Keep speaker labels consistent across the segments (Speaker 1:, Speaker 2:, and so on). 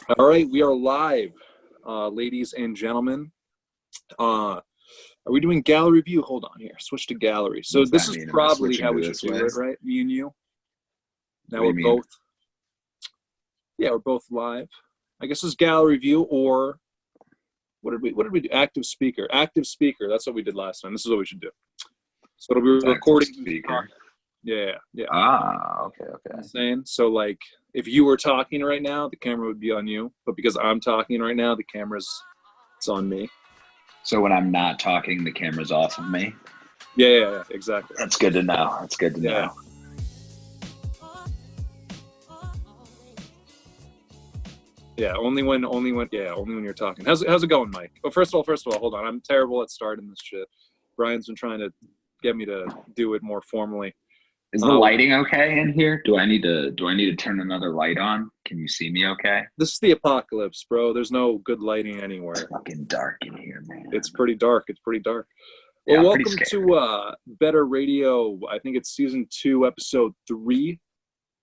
Speaker 1: All right, we are live, ladies and gentlemen. Are we doing gallery view? Hold on here. Switch to gallery. So
Speaker 2: What's
Speaker 1: this
Speaker 2: that
Speaker 1: is
Speaker 2: mean? Am I
Speaker 1: probably
Speaker 2: switching
Speaker 1: how
Speaker 2: to
Speaker 1: we should
Speaker 2: this
Speaker 1: do
Speaker 2: way?
Speaker 1: it, right? Me and you. Now
Speaker 2: What do
Speaker 1: we're
Speaker 2: you mean?
Speaker 1: both. Yeah, we're both live. I guess it's gallery view, or what did we do? Active speaker. Active speaker. That's what we did last time. This is what we should do. So it'll be
Speaker 2: Active
Speaker 1: recording.
Speaker 2: speaker.
Speaker 1: Yeah.
Speaker 2: Okay.
Speaker 1: I'm saying, so like if you were talking right now, the camera would be on you, but because I'm talking right now, the it's on me.
Speaker 2: So when I'm not talking, the camera's off of me?
Speaker 1: Yeah, exactly.
Speaker 2: That's good to know. That's good to know.
Speaker 1: Yeah, only when you're talking. How's it going, Mike? Well, first of all, hold on. I'm terrible at starting this shit. Brian's been trying to get me to do it more formally.
Speaker 2: Is the lighting okay in here? Do I need to turn another light on? Can you see me okay?
Speaker 1: This is the apocalypse, bro. There's no good lighting anywhere.
Speaker 2: It's fucking dark in here, man.
Speaker 1: It's pretty dark. Well,
Speaker 2: Yeah,
Speaker 1: welcome to Better Radio. I think it's season 2, episode 3.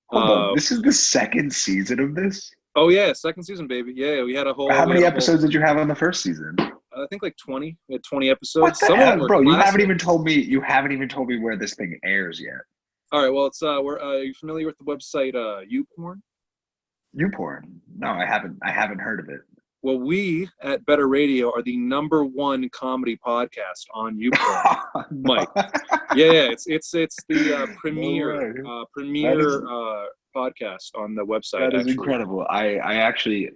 Speaker 2: Hold on. This is the second season of this?
Speaker 1: Oh yeah, second season, baby. Yeah, we had a whole.
Speaker 2: How many episodes did you have on the first season?
Speaker 1: I think like 20. We had 20 episodes.
Speaker 2: What the
Speaker 1: Some
Speaker 2: hell?
Speaker 1: of them were
Speaker 2: Bro,
Speaker 1: classic.
Speaker 2: you haven't even told me where this thing airs yet.
Speaker 1: All right, well, it's are you familiar with the website YouPorn?
Speaker 2: YouPorn? No, I haven't heard of it.
Speaker 1: Well, we at Better Radio are the #1 comedy podcast on YouPorn, Mike. Yeah, it's the premier podcast on the website.
Speaker 2: That is incredible. I actually,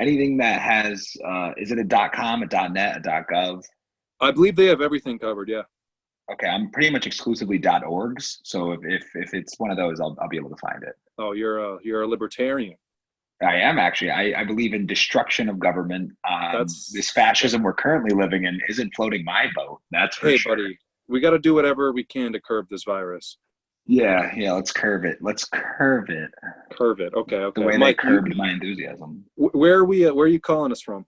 Speaker 2: anything that has is it a .com, a .net, a .gov?
Speaker 1: I believe they have everything covered. Yeah.
Speaker 2: Okay, I'm pretty much exclusively .orgs. So if it's one of those, I'll be able to find it.
Speaker 1: Oh, you're a libertarian.
Speaker 2: I am actually. I believe in destruction of government. This fascism we're currently living in isn't floating my boat. That's for sure. Hey, buddy,
Speaker 1: we got to do whatever we can to curb this virus.
Speaker 2: Yeah. Let's curve it.
Speaker 1: Curve it. Okay.
Speaker 2: The way Mike, they curbed my enthusiasm.
Speaker 1: Where are we? Where are you calling us from?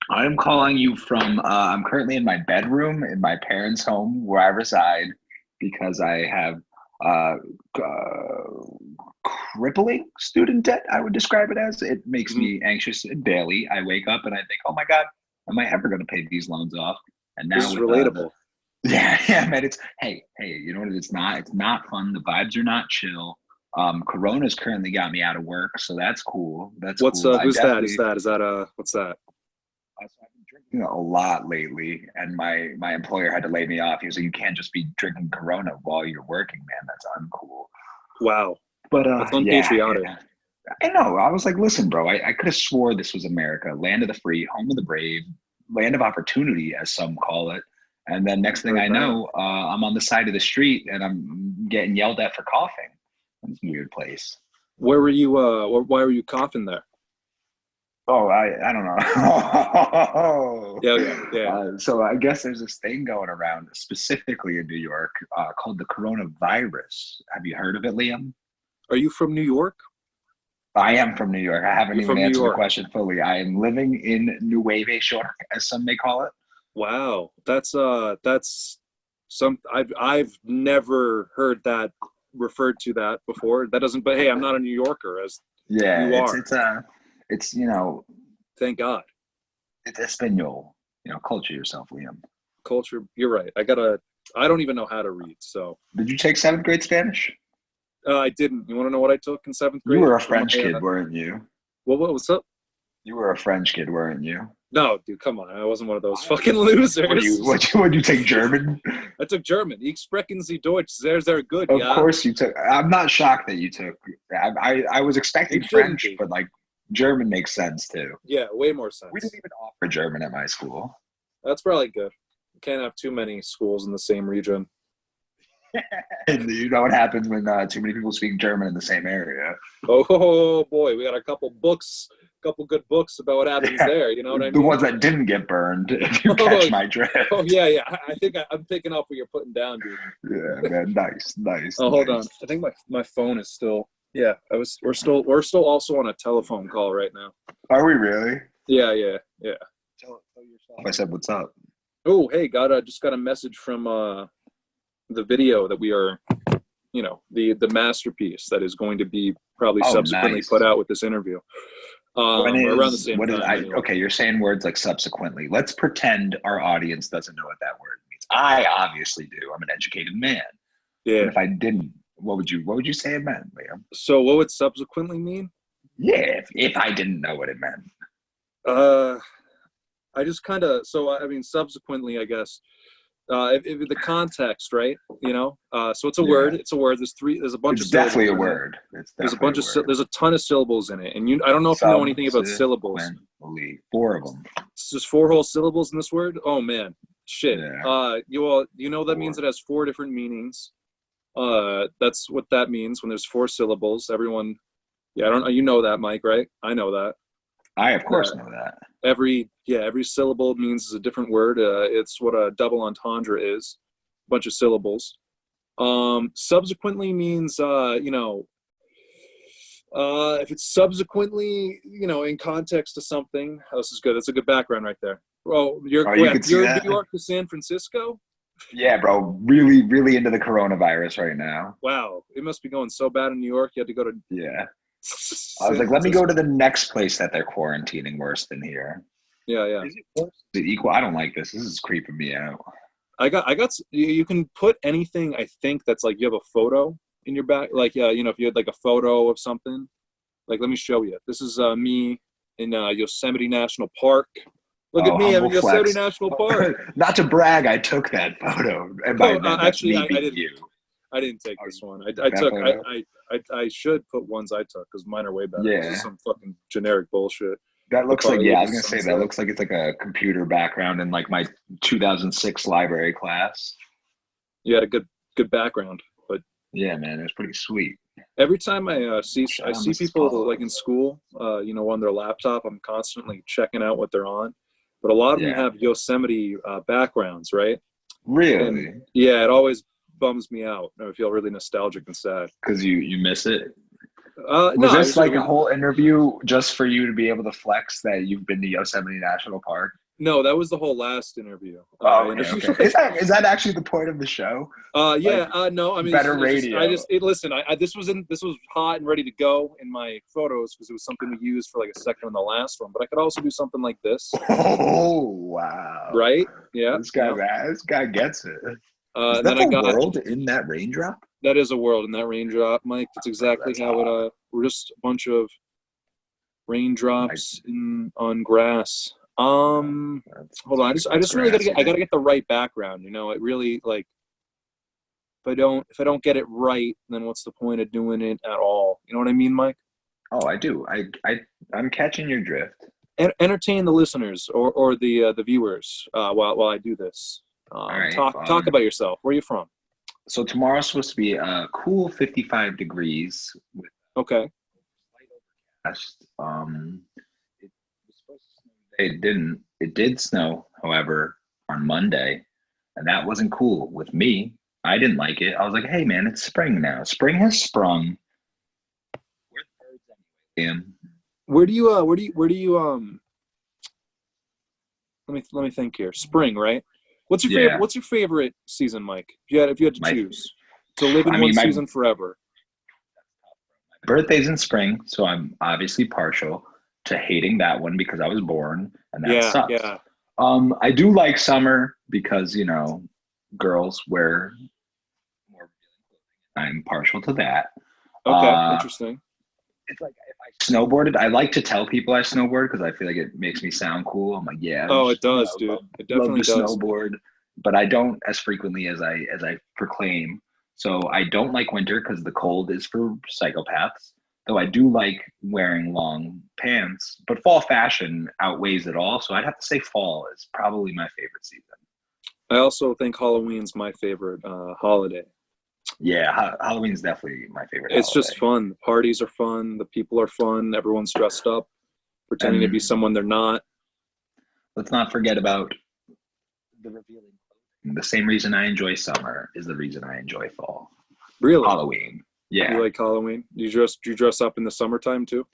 Speaker 2: I am calling you from. I'm currently in my bedroom in my parents' home where I reside because I have crippling student debt. I would describe it as. It makes me anxious daily. I wake up and I think, oh my God, am I ever going to pay these loans off? And now
Speaker 1: this is relatable.
Speaker 2: Yeah, man. It's hey, you know what? It's not fun. The vibes are not chill. Corona's currently got me out of work, so that's cool.
Speaker 1: What's
Speaker 2: cool.
Speaker 1: Who's that? Is that what's that?
Speaker 2: So I've been drinking a lot lately, and my employer had to lay me off. He was like, "You can't just be drinking Corona while you're working, man. That's uncool."
Speaker 1: Wow,
Speaker 2: but
Speaker 1: that's unpatriotic.
Speaker 2: Yeah. I know. I was like, "Listen, bro. I could have swore this was America, land of the free, home of the brave, land of opportunity, as some call it." And then next thing I know, I'm on the side of the street and I'm getting yelled at for coughing. It's a weird place.
Speaker 1: Where were you? Why were you coughing there?
Speaker 2: Oh, I don't know.
Speaker 1: Yeah.
Speaker 2: So I guess there's this thing going around, specifically in New York, called the coronavirus. Have you heard of it, Liam?
Speaker 1: Are you from New York?
Speaker 2: I am from New York. I haven't even answered the question fully. I am living in Nueva York, as some may call it.
Speaker 1: Wow, that's some I've never heard that referred to that before. That doesn't. But hey, I'm not a New Yorker, as you are.
Speaker 2: It's
Speaker 1: Thank God.
Speaker 2: It's Espanol. Culture yourself, Liam.
Speaker 1: Culture. You're right. I don't even know how to read. So.
Speaker 2: Did you take 7th grade Spanish?
Speaker 1: I didn't. You want to know what I took in 7th grade?
Speaker 2: You were a French kid, weren't you?
Speaker 1: What's up?
Speaker 2: You were a French kid, weren't you?
Speaker 1: No, dude, come on. I wasn't one of those fucking losers.
Speaker 2: Would you take German?
Speaker 1: I took German. Ich sprechen Sie Deutsch. Sehr good.
Speaker 2: Of course you took. I'm not shocked that you took. I was expecting French, but like German makes sense too.
Speaker 1: Yeah, way more sense.
Speaker 2: We didn't even offer German at my school.
Speaker 1: That's probably good. You can't have too many schools in the same region.
Speaker 2: And you know what happens when too many people speak German in the same area.
Speaker 1: Oh boy, we got a couple good books about what happens there. You know what I mean?
Speaker 2: The ones that didn't get burned, if you catch my drift.
Speaker 1: Oh yeah. I think I'm picking up what you're putting down, dude.
Speaker 2: Yeah, man. Nice.
Speaker 1: Oh, hold on. I think my phone is still. Yeah, we're still also on a telephone call right now.
Speaker 2: Are we really?
Speaker 1: Yeah.
Speaker 2: Tell yourself I said what's up.
Speaker 1: Oh, hey, just got a message from the video that we are, the masterpiece that is going to be probably subsequently put out with this interview. Around the same
Speaker 2: what is
Speaker 1: time
Speaker 2: I
Speaker 1: anyway.
Speaker 2: okay, you're saying words like subsequently. Let's pretend our audience doesn't know what that word means. I obviously do. I'm an educated man. But
Speaker 1: Yeah.
Speaker 2: if I didn't, what would you say it meant, Liam?
Speaker 1: So what would subsequently mean?
Speaker 2: Yeah, if I didn't know what it meant.
Speaker 1: Uh, I just kind of, so I mean, subsequently, I guess, if the context, right? So it's a
Speaker 2: Yeah.
Speaker 1: word. It's a word. There's a bunch of
Speaker 2: It's definitely
Speaker 1: syllables
Speaker 2: a
Speaker 1: in it.
Speaker 2: word. It's definitely a word.
Speaker 1: There's a ton of syllables in it, and I don't know if you know anything about syllables.
Speaker 2: Subsequently. 4 of them.
Speaker 1: It's just 4 whole syllables in this word. Oh man, shit.
Speaker 2: Yeah.
Speaker 1: You know that
Speaker 2: 4.
Speaker 1: means it has 4 different meanings. That's what that means when there's 4 syllables. Everyone, yeah, I don't know. You know that, Mike, right? I know that.
Speaker 2: I of course know that.
Speaker 1: Every syllable means a different word. It's what a double entendre is. A bunch of syllables. Subsequently means if it's subsequently in context to something. This is good. That's a good background right there. Oh,
Speaker 2: You could see
Speaker 1: you're
Speaker 2: that?
Speaker 1: New York to San Francisco.
Speaker 2: Yeah, bro. Really, really into the coronavirus right now.
Speaker 1: Wow, it must be going so bad in New York. You had to go to
Speaker 2: Yeah. I was
Speaker 1: San
Speaker 2: like, let me go to
Speaker 1: Francisco.
Speaker 2: the next place that they're quarantining worse than here.
Speaker 1: Yeah.
Speaker 2: Is it worse? Is it equal? I don't like this. This is creeping me out.
Speaker 1: You can put anything, I think, that's like you have a photo in your back, like if you had like a photo of something, like let me show you. This is me in Yosemite National Park. Look at me, I'm
Speaker 2: Humble
Speaker 1: in Yosemite
Speaker 2: flex.
Speaker 1: National Park.
Speaker 2: Not to brag, I took that photo, and by then that's
Speaker 1: Actually,
Speaker 2: me
Speaker 1: I
Speaker 2: being
Speaker 1: didn't.
Speaker 2: you.
Speaker 1: I didn't take this one. I
Speaker 2: That
Speaker 1: took.
Speaker 2: photo?
Speaker 1: I should put ones I took because mine are way better. This
Speaker 2: Yeah.
Speaker 1: is some fucking generic bullshit.
Speaker 2: That looks like,
Speaker 1: Look
Speaker 2: yeah,
Speaker 1: at
Speaker 2: I
Speaker 1: the
Speaker 2: was gonna say that
Speaker 1: sunset.
Speaker 2: looks like it's like a computer background in like my 2006 library class.
Speaker 1: You had a good background, but
Speaker 2: Yeah, man, it was pretty sweet.
Speaker 1: every time I see
Speaker 2: Mrs.
Speaker 1: people
Speaker 2: Paul.
Speaker 1: like in school, on their laptop, I'm constantly checking out what they're on. But a lot of them
Speaker 2: Yeah.
Speaker 1: have Yosemite backgrounds, right?
Speaker 2: Really?
Speaker 1: And yeah, it always bums me out. I feel really nostalgic and sad.
Speaker 2: Because you miss it.
Speaker 1: No,
Speaker 2: Was
Speaker 1: I
Speaker 2: this
Speaker 1: was,
Speaker 2: like a whole interview just for you to be able to flex that you've been to Yosemite National Park?
Speaker 1: no, that was the whole last interview.
Speaker 2: Oh, okay. Is that actually the point of the show?
Speaker 1: Yeah,
Speaker 2: Like,
Speaker 1: no, I mean,
Speaker 2: better
Speaker 1: I
Speaker 2: radio.
Speaker 1: listen, this was hot and ready to go in my photos because it was something we used for like a second in the last one, but I could also do something like this.
Speaker 2: Oh, wow.
Speaker 1: Right? Yeah.
Speaker 2: This guy gets it. Is
Speaker 1: And
Speaker 2: that
Speaker 1: then I
Speaker 2: a
Speaker 1: got,
Speaker 2: world in that raindrop?
Speaker 1: that is a world in that raindrop, Mike. That's exactly
Speaker 2: That's
Speaker 1: how
Speaker 2: hot.
Speaker 1: we're just a bunch of raindrops on grass. Hold on. I just really gotta get the right background. It really like, if I don't get it right, then what's the point of doing it at all? You know what I mean, Mike?
Speaker 2: Oh, I do. I'm catching your drift.
Speaker 1: Entertain the listeners or the viewers while I do this.
Speaker 2: All right.
Speaker 1: Talk about yourself. Where are you from?
Speaker 2: So tomorrow's supposed to be a cool 55 degrees with
Speaker 1: Okay.
Speaker 2: overcast. It was supposed to snow today. It didn't. It did snow, however, on Monday, and that wasn't cool with me. I didn't like it. I was like, "Hey, man, it's spring now. Spring has sprung. Where the birds anyway, Liam?"
Speaker 1: Where do you let me think here. Spring, right? What's your favorite?
Speaker 2: Yeah.
Speaker 1: What's your favorite season, Mike? If you had to choose to live in
Speaker 2: I
Speaker 1: one
Speaker 2: mean,
Speaker 1: season forever.
Speaker 2: birthday's in spring, so I'm obviously partial to hating that one because I was born, and that sucks.
Speaker 1: Yeah.
Speaker 2: I do like summer because girls wear more revealing clothing. I'm partial to that.
Speaker 1: Okay, interesting.
Speaker 2: It's like if I snowboarded, I like to tell people I snowboard because I feel like it makes me sound cool. I'm like, yeah.
Speaker 1: It does, dude. It definitely
Speaker 2: love to
Speaker 1: does.
Speaker 2: snowboard, but I don't as frequently as I proclaim. So I don't like winter because the cold is for psychopaths. Though I do like wearing long pants, but fall fashion outweighs it all. So I'd have to say fall is probably my favorite season.
Speaker 1: I also think Halloween's my favorite holiday.
Speaker 2: Yeah, Halloween's definitely my favorite.
Speaker 1: It's
Speaker 2: holiday.
Speaker 1: just fun. The parties are fun. The people are fun. Everyone's dressed up, pretending to be someone they're not.
Speaker 2: Let's not forget about the revealing clothing. The same reason I enjoy summer is the reason I enjoy fall.
Speaker 1: Really?
Speaker 2: Halloween. Yeah.
Speaker 1: You like Halloween? Do you dress up in the summertime too?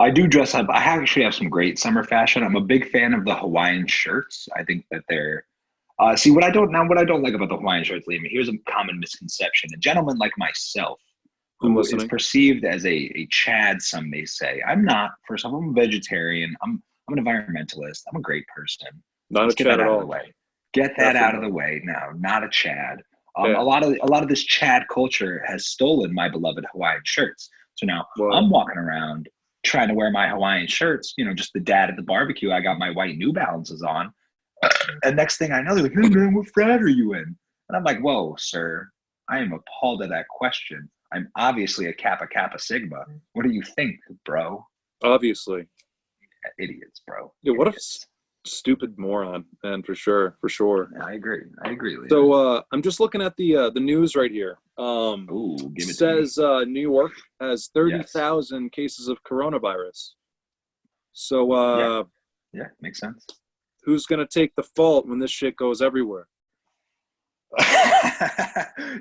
Speaker 2: I do dress up. I actually have some great summer fashion. I'm a big fan of the Hawaiian shirts. I think that they're see what I don't like about the Hawaiian shirts, Liam. Here's a common misconception. A gentleman like myself
Speaker 1: I'm
Speaker 2: who is
Speaker 1: listening.
Speaker 2: perceived as a Chad, some may say. I'm not. First off, I'm a vegetarian. I'm an environmentalist. I'm a great person.
Speaker 1: Not a
Speaker 2: Let's get
Speaker 1: Chad
Speaker 2: that
Speaker 1: at
Speaker 2: out of the
Speaker 1: all.
Speaker 2: way. Get that
Speaker 1: Definitely
Speaker 2: out of
Speaker 1: not.
Speaker 2: the way now. Not a Chad.
Speaker 1: Yeah.
Speaker 2: A lot of this Chad culture has stolen my beloved Hawaiian shirts. So now
Speaker 1: Well,
Speaker 2: I'm walking around trying to wear my Hawaiian shirts, you know, just the dad at the barbecue. I got my white New Balances on. And next thing I know, they're like, hey man, what frat are you in? And I'm like, whoa, sir, I am appalled at that question. I'm obviously a Kappa Kappa Sigma. What do you think, bro?
Speaker 1: obviously.
Speaker 2: Idiots, bro.
Speaker 1: Yeah, what a
Speaker 2: Idiots.
Speaker 1: stupid moron, man, for sure, for sure.
Speaker 2: I agree. I agree, Liam.
Speaker 1: So I'm just looking at the news right here.
Speaker 2: Ooh, give it to me.
Speaker 1: Says New York has
Speaker 2: Yes.
Speaker 1: 30,000 cases of coronavirus. So
Speaker 2: Yeah. Yeah, makes sense.
Speaker 1: who's gonna take the fault when this shit goes everywhere?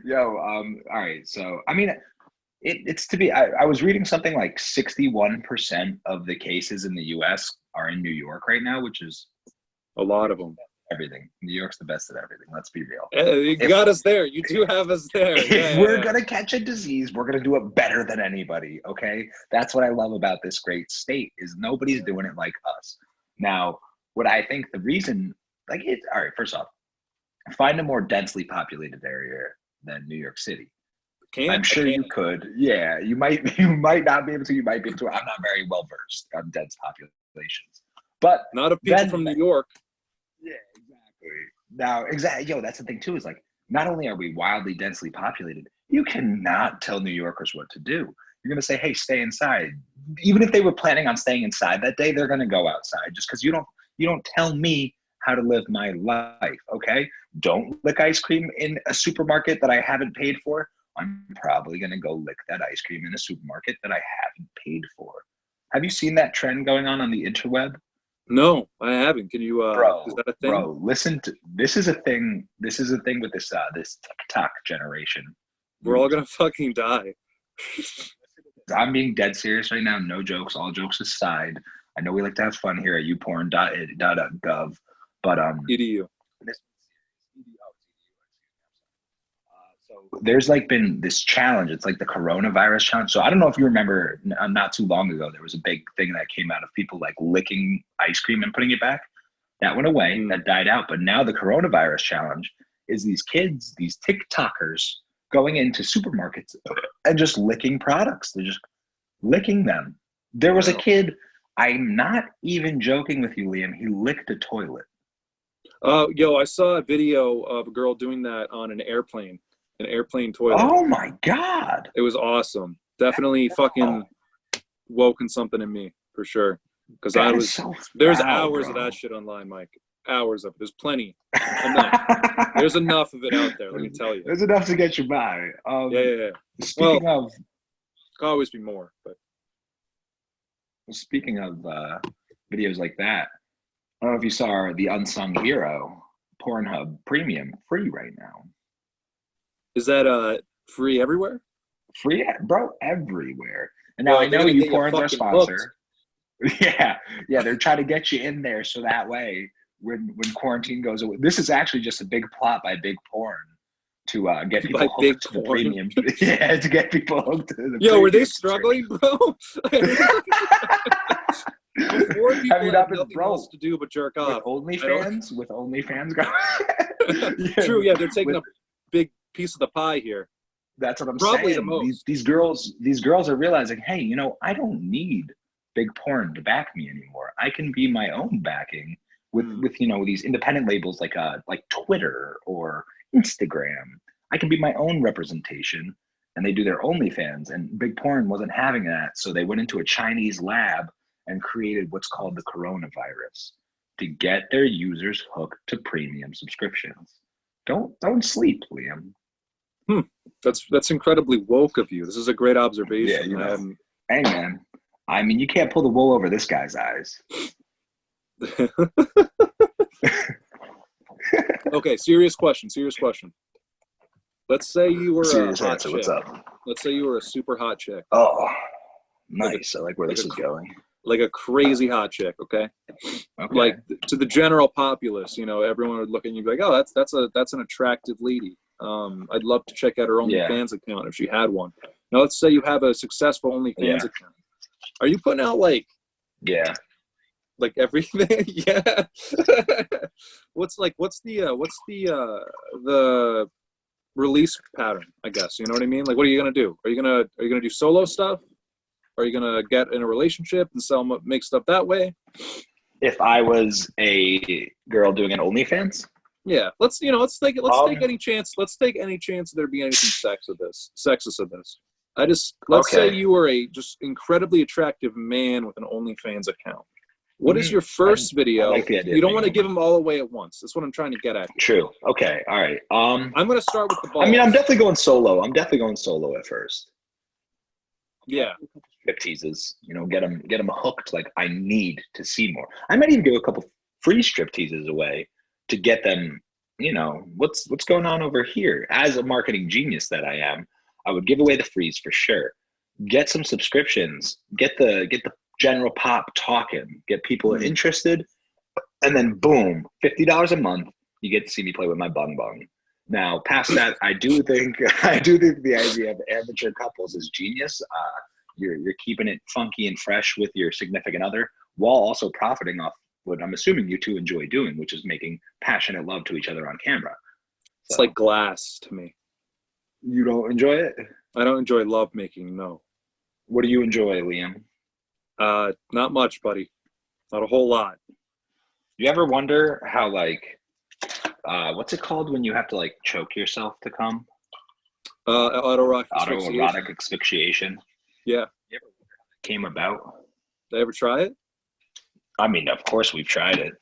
Speaker 2: Yo, all right. So, I mean, it's to be, I was reading something like 61% of the cases in the US are in New York right now, which is
Speaker 1: A lot of them.
Speaker 2: everything. New York's the best at everything. Let's be real.
Speaker 1: You
Speaker 2: If,
Speaker 1: got us there. You do have us there.
Speaker 2: if
Speaker 1: Yeah,
Speaker 2: we're
Speaker 1: yeah.
Speaker 2: going to catch a disease, we're going to do it better than anybody. Okay. That's what I love about this great state is nobody's doing it like us. Now, what I think the reason, like it, all right, first off, find a more densely populated area than New York City. I'm
Speaker 1: Can't. I
Speaker 2: sure you
Speaker 1: can't.
Speaker 2: could. Yeah, you might. You might not be able to. You might be able to. I'm not very well versed on dense populations, but
Speaker 1: Not of people
Speaker 2: then,
Speaker 1: from New York.
Speaker 2: yeah, exactly. Now, exactly. Yo, that's the thing too. Is like not only are we wildly densely populated, you cannot tell New Yorkers what to do. You're gonna say, "Hey, stay inside." Even if they were planning on staying inside that day, they're gonna go outside just because you don't tell me how to live my life. Okay, don't lick ice cream in a supermarket that I haven't paid for. I'm probably going to go lick that ice cream in a supermarket that I haven't paid for. Have you seen that trend going on the interweb?
Speaker 1: No, I haven't. Can you? Is
Speaker 2: Bro,
Speaker 1: that a thing?
Speaker 2: bro, listen to this is a thing. This is a thing with this TikTok generation.
Speaker 1: We're all gonna fucking die.
Speaker 2: I'm being dead serious right now. No jokes. All jokes aside. I know we like to have fun here at youporn.gov, but
Speaker 1: Edu.
Speaker 2: this so there's like been this challenge. It's like the coronavirus challenge. So I don't know if you remember, not too long ago, there was a big thing that came out of people like licking ice cream and putting it back. That went away.
Speaker 1: Mm.
Speaker 2: That died out. But now the coronavirus challenge is these kids, these TikTokers going into supermarkets and just licking products. They're just licking them. There was a
Speaker 1: Wow.
Speaker 2: kid, I'm not even joking with you, Liam. He licked a toilet.
Speaker 1: Yo, I saw a video of a girl doing that on an airplane toilet.
Speaker 2: Oh my God.
Speaker 1: It was awesome. Definitely fucking woken something in me for sure. Because
Speaker 2: That is so
Speaker 1: there's
Speaker 2: foul,
Speaker 1: hours of
Speaker 2: bro.
Speaker 1: that shit online, Mike. Hours of it. There's plenty. Enough. There's enough of it out there, let me tell you.
Speaker 2: There's enough to get you by.
Speaker 1: Yeah.
Speaker 2: Speaking of
Speaker 1: Could always be more, but
Speaker 2: speaking of videos like that, I don't know if you saw the Unsung Hero Pornhub Premium free right now.
Speaker 1: is that free everywhere?
Speaker 2: Free, bro, everywhere. And now
Speaker 1: Well,
Speaker 2: I
Speaker 1: they're
Speaker 2: know
Speaker 1: gonna
Speaker 2: you
Speaker 1: get you
Speaker 2: porn's our
Speaker 1: fucking hooked.
Speaker 2: sponsor. Yeah, they're trying to get you in there so that way when quarantine goes away. This is actually just a big plot by Big Porn to get people
Speaker 1: By Big
Speaker 2: hooked to the
Speaker 1: Porn.
Speaker 2: premium. Yeah, to get people hooked to the
Speaker 1: Yo, were they
Speaker 2: premium
Speaker 1: struggling, bro? Before
Speaker 2: Have
Speaker 1: people
Speaker 2: you
Speaker 1: had
Speaker 2: not been,
Speaker 1: nothing
Speaker 2: bro?
Speaker 1: else to do but jerk
Speaker 2: With
Speaker 1: off.
Speaker 2: with OnlyFans going. Yeah,
Speaker 1: True, yeah, they're taking
Speaker 2: with,
Speaker 1: a big piece of the pie here.
Speaker 2: that's what I'm
Speaker 1: Probably the
Speaker 2: saying.
Speaker 1: most.
Speaker 2: These girls are realizing, hey, you know, I don't need Big Porn to back me anymore. I can be my own backing with you know these independent labels like Twitter or Instagram. I can be my own representation, and they do their OnlyFans. And Big Porn wasn't having that, so they went into a Chinese lab and created what's called the coronavirus to get their users hooked to premium subscriptions. Don't sleep, Liam.
Speaker 1: That's incredibly woke of you. This is a great observation.
Speaker 2: Yeah, you know. Hey, man. I mean, you can't pull the wool over this guy's eyes.
Speaker 1: Okay, serious question. Let's say you were
Speaker 2: Serious
Speaker 1: a hot
Speaker 2: answer.
Speaker 1: chick.
Speaker 2: What's up?
Speaker 1: Let's say you were a super hot chick.
Speaker 2: Oh, nice. I like where
Speaker 1: like
Speaker 2: this
Speaker 1: a
Speaker 2: is going.
Speaker 1: Like a crazy hot chick, okay?
Speaker 2: Okay.
Speaker 1: Like to the general populace, you know, everyone would look at you and be like, "Oh, that's an attractive lady. I'd love to check out her OnlyFans account if she had one." Now, let's say you have a successful OnlyFans account. Are you putting out like everything? Yeah. what's the release pattern, I guess? You know what I mean? Like, what are you gonna do? Are you gonna do solo stuff? Are you gonna get in a relationship and make stuff that way?
Speaker 2: If I was a girl doing an OnlyFans?
Speaker 1: Yeah. Let's take any chance of there being anything sexist of this. Let's say you were a just incredibly attractive man with an OnlyFans account. What is your first video?
Speaker 2: I like the idea.
Speaker 1: You don't want to give them all away at once. That's what I'm trying to get at.
Speaker 2: True. Okay. All right.
Speaker 1: I'm going to start with the balls.
Speaker 2: I mean, I'm definitely going solo. At first.
Speaker 1: Yeah.
Speaker 2: Strip teases, get them hooked. Like, I need to see more. I might even give a couple free strip teases away to get them, what's going on over here. As a marketing genius that I am, I would give away the frees for sure. Get some subscriptions. Get the general pop talking. Get people interested, and then boom, $50 a month. You get to see me play with my bung bung. Now, past that, I do think the idea of amateur couples is genius. You're keeping it funky and fresh with your significant other, while also profiting off what I'm assuming you two enjoy doing, which is making passionate love to each other on camera.
Speaker 1: It's like Glass to me.
Speaker 2: You don't enjoy it?
Speaker 1: I don't enjoy love making, no.
Speaker 2: What do you enjoy, Liam?
Speaker 1: Not much, buddy. Not a whole lot.
Speaker 2: You ever wonder how, what's it called when you have to choke yourself to come?
Speaker 1: Autoerotic
Speaker 2: asphyxiation.
Speaker 1: Yeah.
Speaker 2: You ever wonder how that came about?
Speaker 1: Did I ever try it?
Speaker 2: I mean, of course we've tried it.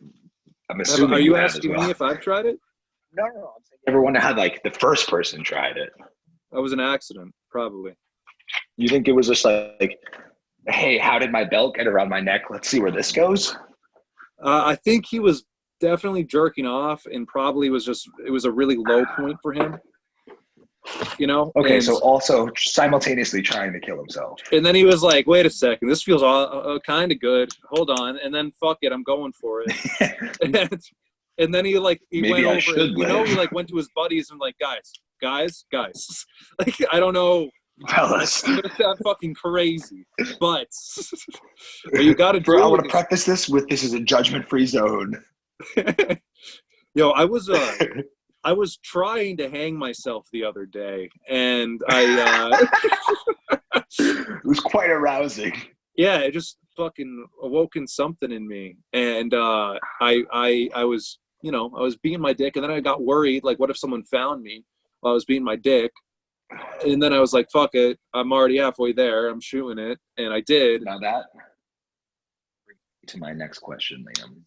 Speaker 2: I'm assuming.
Speaker 1: Are you asking me if I've tried it?
Speaker 2: No. I'm saying, you ever wonder how the first person tried it?
Speaker 1: That was an accident, probably.
Speaker 2: You think it was just hey, how did my belt get around my neck? Let's see where this goes.
Speaker 1: I think he was definitely jerking off, and probably it was a really low point for him.
Speaker 2: Okay, so also simultaneously trying to kill himself.
Speaker 1: And then he was like, wait a second, this feels kind of good. Hold on. And then fuck it, I'm going for it. and then he
Speaker 2: Maybe
Speaker 1: went over and, he went to his buddies and guys. I don't know.
Speaker 2: Fellas.
Speaker 1: I'm gonna sound fucking crazy. But you gotta do
Speaker 2: I want to preface this with this is a judgment-free zone.
Speaker 1: Yo, I was trying to hang myself the other day, and
Speaker 2: it was quite arousing.
Speaker 1: Yeah, it just fucking awoken something in me, and I was I was being my dick, and then I got worried, what if someone found me while I was being my dick, and then I was like, fuck it, I'm already halfway there, I'm shooting it, and I did.
Speaker 2: Now that brings me to my next question, Liam.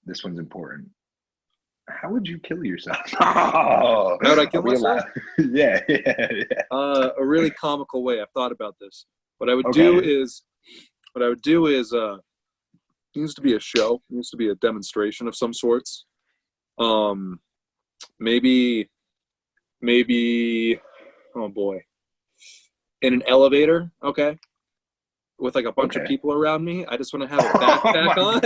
Speaker 2: This one's important. How would you kill yourself?
Speaker 1: How would I kill myself?
Speaker 2: Yeah.
Speaker 1: A really comical way. I've thought about this. What I would do is, it needs to be a show. It needs to be a demonstration of some sorts. Maybe, oh boy, in an elevator, okay, with a bunch of people around me. I just want to have a backpack on.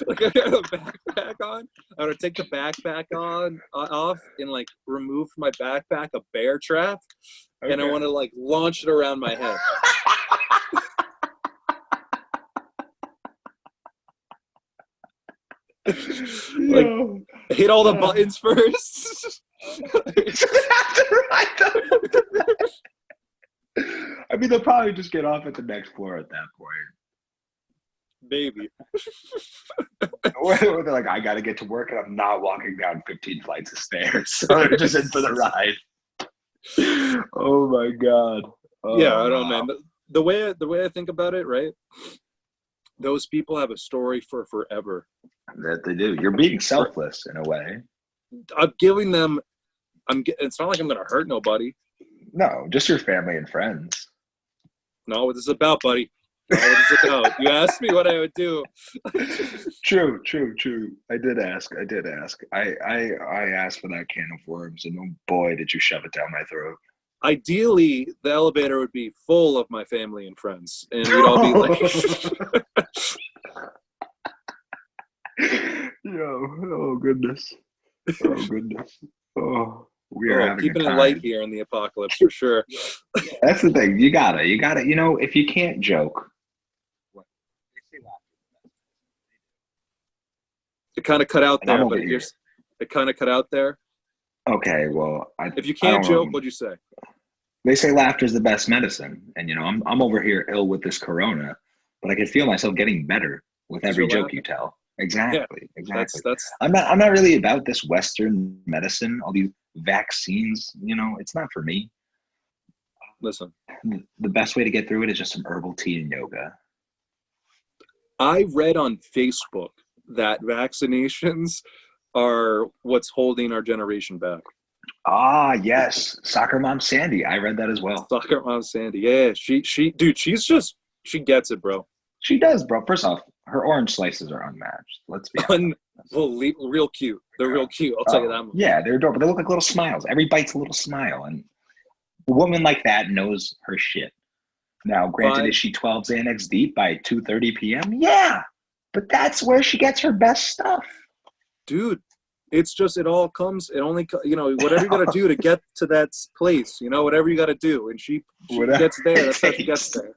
Speaker 1: I have a backpack on. I want to take the backpack off and remove from my backpack a bear trap, and I want to launch it around my head. Hit all the buttons first.
Speaker 2: I mean, they'll probably just get off at the next floor at that point.
Speaker 1: Baby.
Speaker 2: Or they're like, I got to get to work and I'm not walking down 15 flights of stairs. So they're just in for the ride. Oh my God. Oh,
Speaker 1: yeah, I don't know, man. The way I think about it, right? Those people have a story for forever.
Speaker 2: That they do. You're being selfless in a way.
Speaker 1: I'm giving them, it's not like I'm going to hurt nobody.
Speaker 2: No, just your family and friends.
Speaker 1: No, what this is about, buddy. What is it about? You asked me what I would do.
Speaker 2: True. I did ask. I asked for that can of worms, and oh boy, did you shove it down my throat.
Speaker 1: Ideally, the elevator would be full of my family and friends, and we'd all be like...
Speaker 2: Yo, oh goodness. Oh, We are having
Speaker 1: keeping
Speaker 2: a
Speaker 1: it light
Speaker 2: time.
Speaker 1: here in the apocalypse for sure.
Speaker 2: That's the thing. You gotta. If you can't joke,
Speaker 1: It kind of cut out
Speaker 2: and I'm
Speaker 1: there,
Speaker 2: over
Speaker 1: but
Speaker 2: here.
Speaker 1: it kind of cut out there.
Speaker 2: Okay, well,
Speaker 1: If you
Speaker 2: I
Speaker 1: can't
Speaker 2: don't
Speaker 1: joke,
Speaker 2: know.
Speaker 1: what'd you say?
Speaker 2: They say laughter is the best medicine, and I'm over here ill with this corona, but I can feel myself getting better with
Speaker 1: Because
Speaker 2: every
Speaker 1: you're
Speaker 2: joke you
Speaker 1: laughing.
Speaker 2: tell.
Speaker 1: Yeah,
Speaker 2: Exactly, exactly.
Speaker 1: that's.
Speaker 2: I'm not really about this Western medicine, all these vaccines. It's not for me.
Speaker 1: Listen,
Speaker 2: The best way to get through it is just some herbal tea and yoga.
Speaker 1: I read on Facebook that vaccinations are what's holding our generation back.
Speaker 2: Ah, yes, soccer mom Sandy. I read that as well.
Speaker 1: Soccer mom Sandy, yeah, dude, she gets it, bro.
Speaker 2: She does, bro. First off, her orange slices are unmatched. Let's be honest.
Speaker 1: Real cute. They're real cute. I'll tell you that much.
Speaker 2: Yeah, they're adorable. They look like little smiles. Every bite's a little smile, and a woman like that knows her shit. Now, granted, is she 12 Xanax deep by 2:30 p.m.? Yeah, but that's where she gets her best stuff.
Speaker 1: Dude, it's just it only whatever you got to do to get to that place, whatever you got to do, and she gets there. That's how she gets there.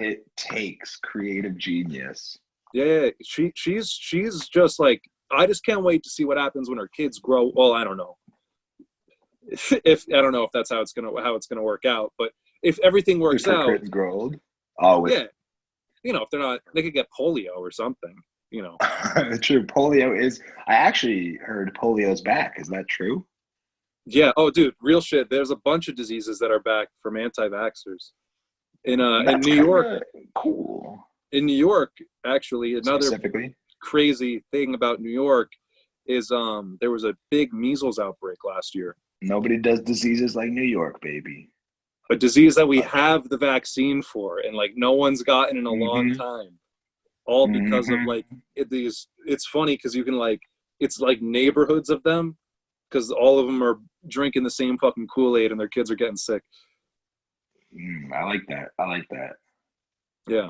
Speaker 2: It takes creative genius.
Speaker 1: Yeah, she's just like, I just can't wait to see what happens when her kids grow. Well, I don't know if that's how it's gonna work out, but if everything works
Speaker 2: If her
Speaker 1: out,
Speaker 2: kids grow old, oh
Speaker 1: yeah, if they're not, they could get polio or something.
Speaker 2: True. Polio is. I actually heard polio's back. Is that true?
Speaker 1: Yeah. Oh, dude, real shit. There's a bunch of diseases that are back from anti-vaxxers. In
Speaker 2: That's
Speaker 1: New York,
Speaker 2: cool.
Speaker 1: in New York, actually, another
Speaker 2: Specifically,
Speaker 1: crazy thing about New York is there was a big measles outbreak last year.
Speaker 2: nobody does diseases like New York, baby.
Speaker 1: A disease that we have the vaccine for, and like no one's gotten in a long
Speaker 2: Mm-hmm.
Speaker 1: time. All because of
Speaker 2: Mm-hmm.
Speaker 1: like it's funny because you can it's like neighborhoods of them, because all of them are drinking the same fucking Kool-Aid and their kids are getting sick.
Speaker 2: I like that. I like that.
Speaker 1: Yeah.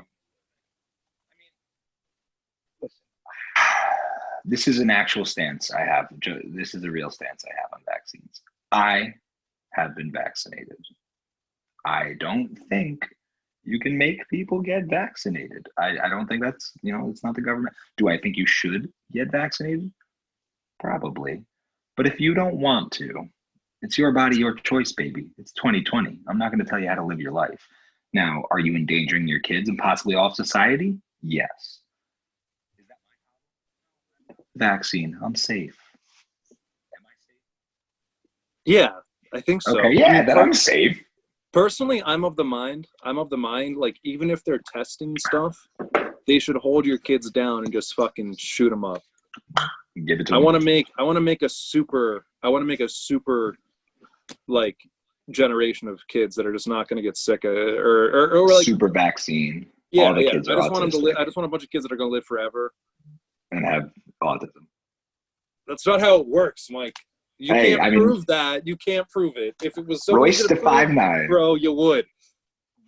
Speaker 2: This is an actual stance I have. This is a real stance I have on vaccines. I have been vaccinated. I don't think you can make people get vaccinated. I don't think that's, it's not the government. Do I think you should get vaccinated? Probably. But if you don't want to, it's your body, your choice, baby. It's 2020. I'm not going to tell you how to live your life. Now, are you endangering your kids and possibly all of society? Yes. Is that my vaccine? I'm safe. Am I safe?
Speaker 1: Yeah, I think so.
Speaker 2: Okay, yeah,
Speaker 1: I mean,
Speaker 2: then I'm safe.
Speaker 1: Personally, I'm of the mind, like, even if they're testing stuff, they should hold your kids down and just fucking shoot them up.
Speaker 2: Give it to
Speaker 1: I
Speaker 2: them.
Speaker 1: want to make a super like generation of kids that are just not going to get sick or like
Speaker 2: super vaccine.
Speaker 1: Yeah,
Speaker 2: all the
Speaker 1: yeah.
Speaker 2: kids
Speaker 1: I
Speaker 2: are
Speaker 1: just want them to
Speaker 2: autistic
Speaker 1: live. I just want a bunch of kids that are going to live forever
Speaker 2: and have autism.
Speaker 1: That's not how it works, Mike. You can't prove that. You can't prove it. If it was so
Speaker 2: Royce
Speaker 1: easy to prove,
Speaker 2: 5'9",
Speaker 1: bro, you would.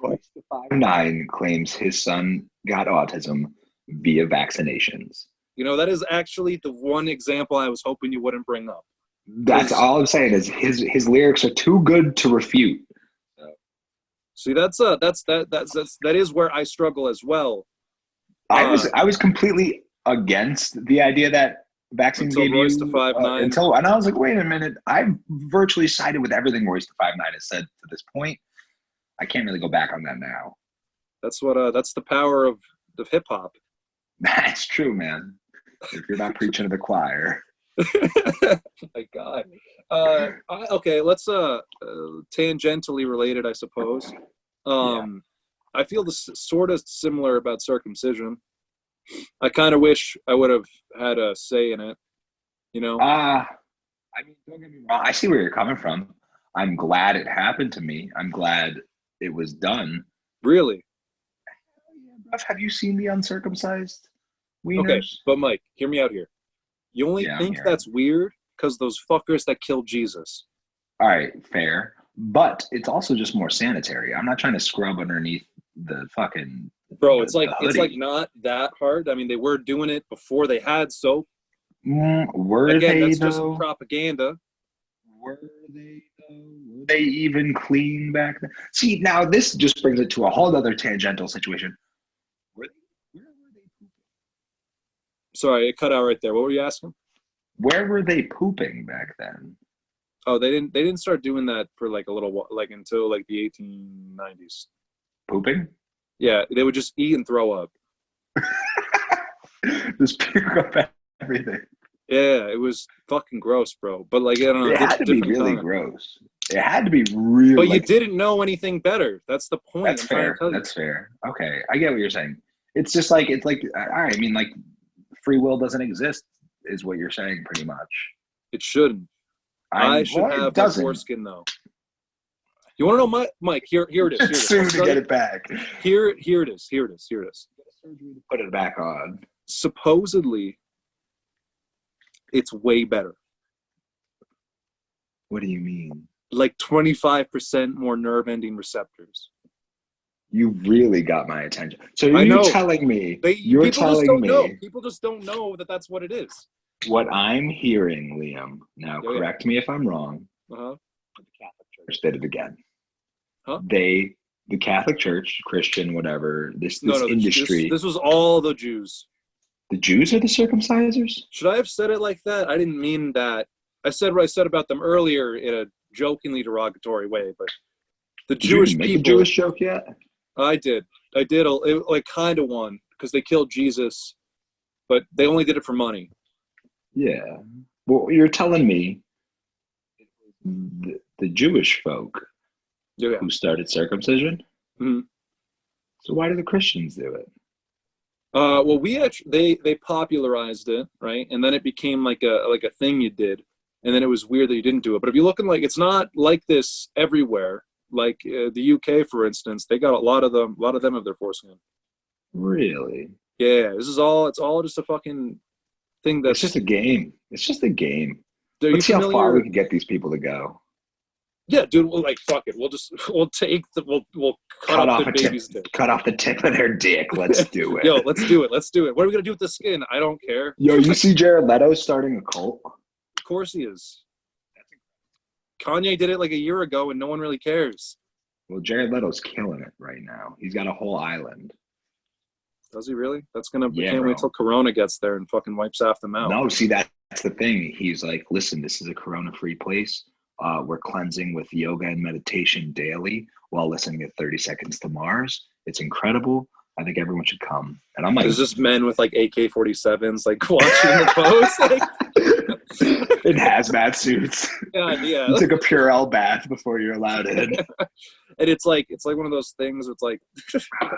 Speaker 2: Royce 5'9" claims his son got autism via vaccinations.
Speaker 1: That is actually the one example I was hoping you wouldn't bring up.
Speaker 2: That's all I'm saying is his lyrics are too good to refute.
Speaker 1: See, that is where I struggle as well.
Speaker 2: I was completely against the idea that vaccines gave
Speaker 1: Royce
Speaker 2: you
Speaker 1: to 5'9".
Speaker 2: and I was like, wait a minute, I've virtually sided with everything Royce to 5'9" has said to this point. I can't really go back on that now.
Speaker 1: That's the power of hip hop.
Speaker 2: That's true, man. If you're not preaching to the choir.
Speaker 1: My God. Okay, let's tangentially related, I suppose. I feel this sort of similar about circumcision. I kind of wish I would have had a say in it,
Speaker 2: I mean, don't get me wrong. I see where you're coming from. I'm glad it happened to me. I'm glad it was done.
Speaker 1: Really?
Speaker 2: Have you seen the uncircumcised wieners?
Speaker 1: Okay, but Mike, hear me out here. You only think that's weird because those fuckers that killed Jesus.
Speaker 2: All right, fair. But it's also just more sanitary. I'm not trying to scrub underneath the fucking
Speaker 1: Bro, it's like not that hard. I mean, they were doing it before they had soap.
Speaker 2: Were
Speaker 1: Again,
Speaker 2: they,
Speaker 1: that's
Speaker 2: though?
Speaker 1: just propaganda.
Speaker 2: Were they though? Were they even clean back then? See, now this just brings it to a whole other tangential situation. Where were they pooping?
Speaker 1: Sorry, it cut out right there. What were you asking?
Speaker 2: Where were they pooping back then?
Speaker 1: Oh, they didn't start doing that for like a little while, like until like the 1890s.
Speaker 2: Pooping?
Speaker 1: Yeah, they would just eat and throw up.
Speaker 2: Just pick up everything.
Speaker 1: Yeah, it was fucking gross, bro. But like, I don't know,
Speaker 2: It had to be
Speaker 1: different
Speaker 2: really
Speaker 1: time.
Speaker 2: gross. It had to be real.
Speaker 1: But you
Speaker 2: like,
Speaker 1: didn't know anything better. That's the point
Speaker 2: that's
Speaker 1: I'm trying to
Speaker 2: fair.
Speaker 1: tell you.
Speaker 2: That's fair. Okay, I get what you're saying. It's just like I mean, like free will doesn't exist, is what you're saying, pretty much.
Speaker 1: It shouldn't. I should
Speaker 2: Well, it
Speaker 1: have my
Speaker 2: doesn't.
Speaker 1: foreskin though. You want to know, Mike? Here it is. Here it is.
Speaker 2: Soon to get it back.
Speaker 1: Here it is. Here it is. Here it is.
Speaker 2: Surgery to put it back on.
Speaker 1: Supposedly, it's way better.
Speaker 2: What do you mean?
Speaker 1: Like 25% more nerve ending receptors.
Speaker 2: You really got my attention. So
Speaker 1: I know.
Speaker 2: you're telling me
Speaker 1: People just don't know. People just don't know that that's what it is.
Speaker 2: What I'm hearing, Liam. Now, correct me if I'm wrong.
Speaker 1: Uh-huh.
Speaker 2: The Catholic Church did it again.
Speaker 1: Huh?
Speaker 2: The Catholic Church, Christian, whatever. This industry.
Speaker 1: This was all the Jews.
Speaker 2: The Jews are the circumcisers?
Speaker 1: Should I have said it like that? I didn't mean that. I said what I said about them earlier in a jokingly derogatory way, but the Jewish people.
Speaker 2: Did you make a Jewish joke yet?
Speaker 1: I did. Like kind of one because they killed Jesus, but they only did it for money.
Speaker 2: Yeah. Well, you're telling me the Jewish folk who started circumcision?
Speaker 1: Mm-hmm.
Speaker 2: So why do the Christians do it?
Speaker 1: Well, they popularized it, right? And then it became like a thing you did, and then it was weird that you didn't do it. But if you're looking, like, it's not like this everywhere. Like the UK, for instance, they got a lot of them have their foreskin.
Speaker 2: Really?
Speaker 1: Yeah, it's all just a fucking thing.
Speaker 2: It's just a game. It's just a game.
Speaker 1: Let's
Speaker 2: see how far we can get these people to go.
Speaker 1: Yeah, dude. Well, like, fuck it. We'll cut off the baby's dick.
Speaker 2: Cut off the tip of their dick. Let's do it.
Speaker 1: Yo, let's do it. Let's do it. What are we gonna do with the skin? I don't care.
Speaker 2: Yo, you see Jared Leto starting a cult?
Speaker 1: Of course he is. Kanye did it like a year ago, and no one really cares.
Speaker 2: Well, Jared Leto's killing it right now. He's got a whole island.
Speaker 1: Does he really? We can't wait till Corona gets there and fucking wipes half them out.
Speaker 2: No, see, that's the thing. He's like, listen, this is a Corona-free place. We're cleansing with yoga and meditation daily while listening to 30 Seconds to Mars. It's incredible. I think everyone should come. And I'm like,
Speaker 1: there's just men with like AK-47s like watching the post, like
Speaker 2: in hazmat suits.
Speaker 1: Yeah.
Speaker 2: You took a Purell bath before you're allowed in.
Speaker 1: And it's like one of those things. It's like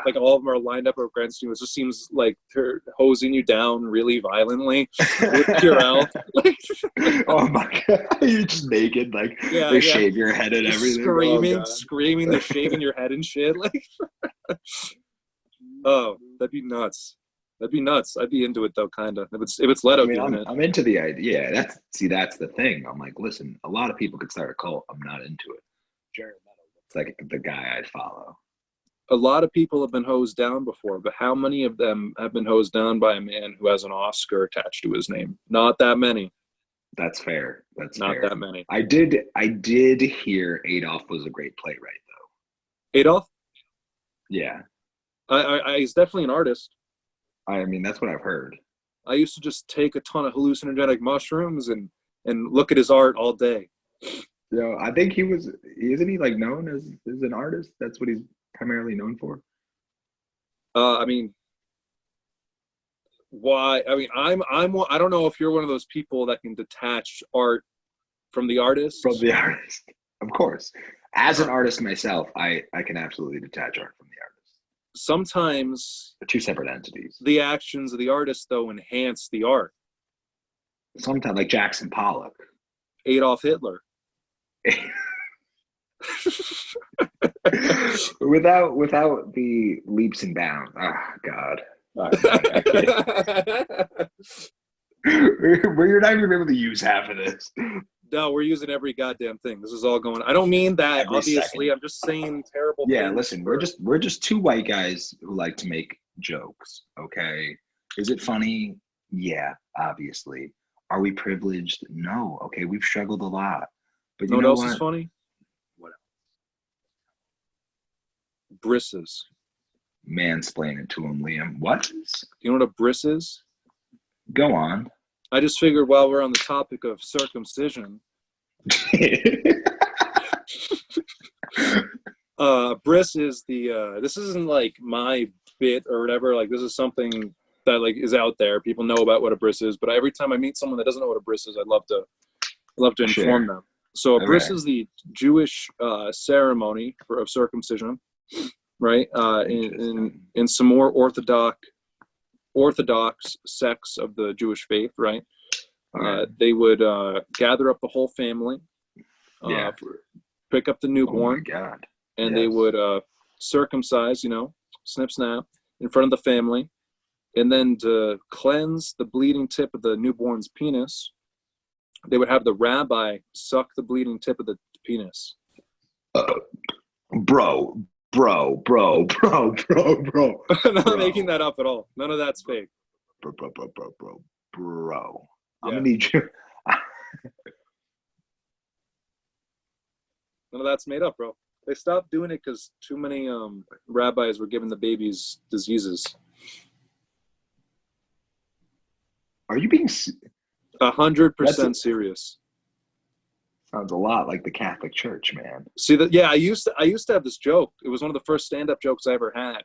Speaker 1: like all of them are lined up against you. It just seems like they're hosing you down really violently with Purell.
Speaker 2: Oh my god, you're just naked, like they shave your head and everything.
Speaker 1: Screaming, they're shaving your head and shit. Like, oh, that'd be nuts. I'd be into it though, kind of. If it's Leto doing it.
Speaker 2: I'm into the idea. That's the thing. I'm like, listen, a lot of people could start a cult. I'm not into it. Jared Leto looks like the guy I'd follow.
Speaker 1: A lot of people have been hosed down before, but how many of them have been hosed down by a man who has an Oscar attached to his name? Not that many.
Speaker 2: That's fair. That's
Speaker 1: not
Speaker 2: fair.
Speaker 1: that many.
Speaker 2: I did hear Adolf was a great playwright, though.
Speaker 1: Adolf?
Speaker 2: Yeah.
Speaker 1: He's definitely an artist.
Speaker 2: I mean, that's what I've heard.
Speaker 1: I used to just take a ton of hallucinogenic mushrooms and look at his art all day.
Speaker 2: Yeah, I think isn't he like known as an artist? That's what he's primarily known for.
Speaker 1: I mean, why? I mean, I don't know if you're one of those people that can detach art from the artist.
Speaker 2: From the artist, of course. As an artist myself, I can absolutely detach art from the artist.
Speaker 1: Sometimes
Speaker 2: they're two separate entities.
Speaker 1: The actions of the artist, though, enhance the art.
Speaker 2: Sometimes, like Jackson Pollock,
Speaker 1: Adolf Hitler.
Speaker 2: without the leaps and bounds. Oh God. We're not even able to use half of this.
Speaker 1: No, we're using every goddamn thing. This is all going. I don't mean that, obviously. Second. I'm just saying terrible things.
Speaker 2: Yeah, listen, we're just two white guys who like to make jokes. Okay, is it funny? Yeah, obviously. Are we privileged? No. Okay, we've struggled a lot, But
Speaker 1: know
Speaker 2: you
Speaker 1: what
Speaker 2: know
Speaker 1: else is
Speaker 2: what?
Speaker 1: funny?
Speaker 2: What
Speaker 1: Brisses.
Speaker 2: Mansplain it to him, Liam. What?
Speaker 1: You know what a briss is?
Speaker 2: Go on.
Speaker 1: I just figured while we're on the topic of circumcision, bris is the this isn't like my bit or whatever, like this is something that like is out there, people know about what a bris is, but every time I meet someone that doesn't know what a bris is, I love to inform them. So a bris is the Jewish ceremony of circumcision, right? In some more orthodox sects of the Jewish faith, right? They would gather up the whole family, pick up the newborn, and they would circumcise, snip, snap, in front of the family. And then to cleanse the bleeding tip of the newborn's penis, they would have the rabbi suck the bleeding tip of the penis.
Speaker 2: Bro. I'm
Speaker 1: not making that up at all. None of that's fake.
Speaker 2: Bro. I'm gonna need you.
Speaker 1: None of that's made up, bro. They stopped doing it because too many rabbis were giving the babies diseases.
Speaker 2: Are you being
Speaker 1: 100% serious?
Speaker 2: Sounds a lot like the Catholic Church, man.
Speaker 1: See that? Yeah, I used to have this joke. It was one of the first stand-up jokes I ever had,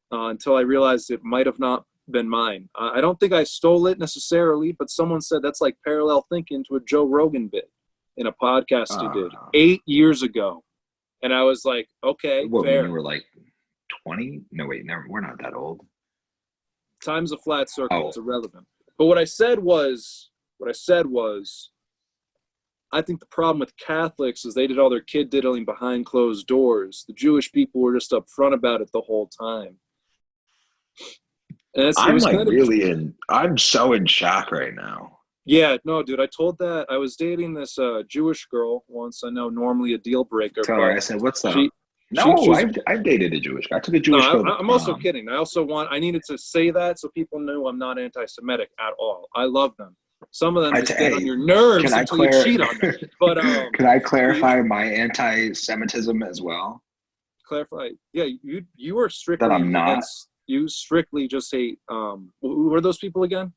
Speaker 1: until I realized it might have not been mine. I don't think I stole it necessarily, but someone said that's like parallel thinking to a Joe Rogan bit in a podcast he did 8 years ago, and I was like, okay,
Speaker 2: what,
Speaker 1: fair.
Speaker 2: When you were like 20? No, wait, never. We're not that old.
Speaker 1: Time's a flat circle. It's irrelevant. But what I said was, I think the problem with Catholics is they did all their kid diddling behind closed doors. The Jewish people were just upfront about it the whole time. And
Speaker 2: I'm so in shock right now.
Speaker 1: Yeah, no, dude, I told that. I was dating this Jewish girl once. I know normally a deal breaker.
Speaker 2: Tell her, I said, what's up? I've dated a Jewish guy. I took a Jewish girl to prom.
Speaker 1: I'm also kidding. I needed to say that so people knew I'm not anti-Semitic at all. I love them. Some of them just get on your nerves until you cheat on them. But
Speaker 2: can I clarify my anti-Semitism as well?
Speaker 1: Clarify. Yeah, you are strictly
Speaker 2: that I'm not.
Speaker 1: You strictly just hate. Who are those people again?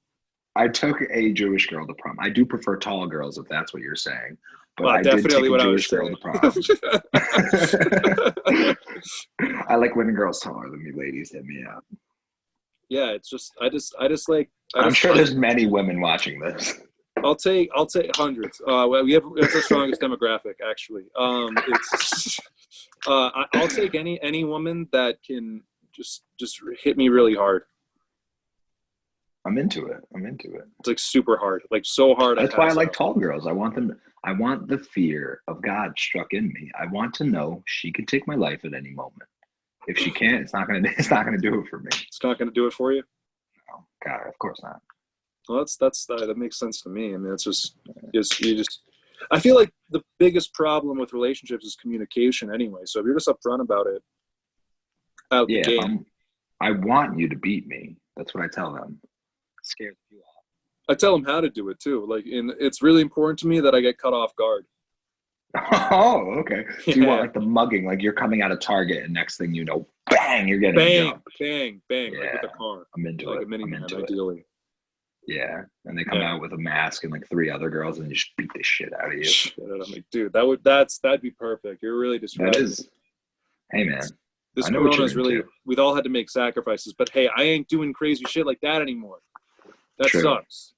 Speaker 2: I took a Jewish girl to prom. I do prefer tall girls, if that's what you're saying. But
Speaker 1: well,
Speaker 2: I did take a Jewish girl to prom. I like when girls taller than me. Ladies, hit me up.
Speaker 1: Yeah, it's just I just like.
Speaker 2: I'm sure there's many women watching this.
Speaker 1: I'll take hundreds. It's the strongest demographic, actually. I'll take any woman that can just hit me really hard.
Speaker 2: I'm into it.
Speaker 1: It's like super hard, like so hard.
Speaker 2: That's why I like tall girls. I want the fear of God struck in me. I want to know she could take my life at any moment. If she can't, it's not gonna do it for me.
Speaker 1: It's not gonna do it for you.
Speaker 2: No, God, of course not.
Speaker 1: Well, that makes sense to me. I mean, it's just I feel like the biggest problem with relationships is communication anyway. So if you're just upfront about it, out the game.
Speaker 2: I want you to beat me. That's what I tell them. Scares you off.
Speaker 1: I tell them how to do it too. Like, it's really important to me that I get cut off guard.
Speaker 2: Oh, okay. So you want like the mugging, like you're coming out of Target and next thing you know, bang, you're getting
Speaker 1: bang,
Speaker 2: yeah.
Speaker 1: like with a car.
Speaker 2: I'm into
Speaker 1: like
Speaker 2: it.
Speaker 1: a minivan,
Speaker 2: ideally. It. Yeah, and they come out with a mask and like 3 other girls and just beat the shit out of you.
Speaker 1: I'm like, dude, that'd be perfect. You're really disrupting.
Speaker 2: That is. Hey, man.
Speaker 1: This corona is really. We've all had to make sacrifices, but hey, I ain't doing crazy shit like that anymore. That sucks.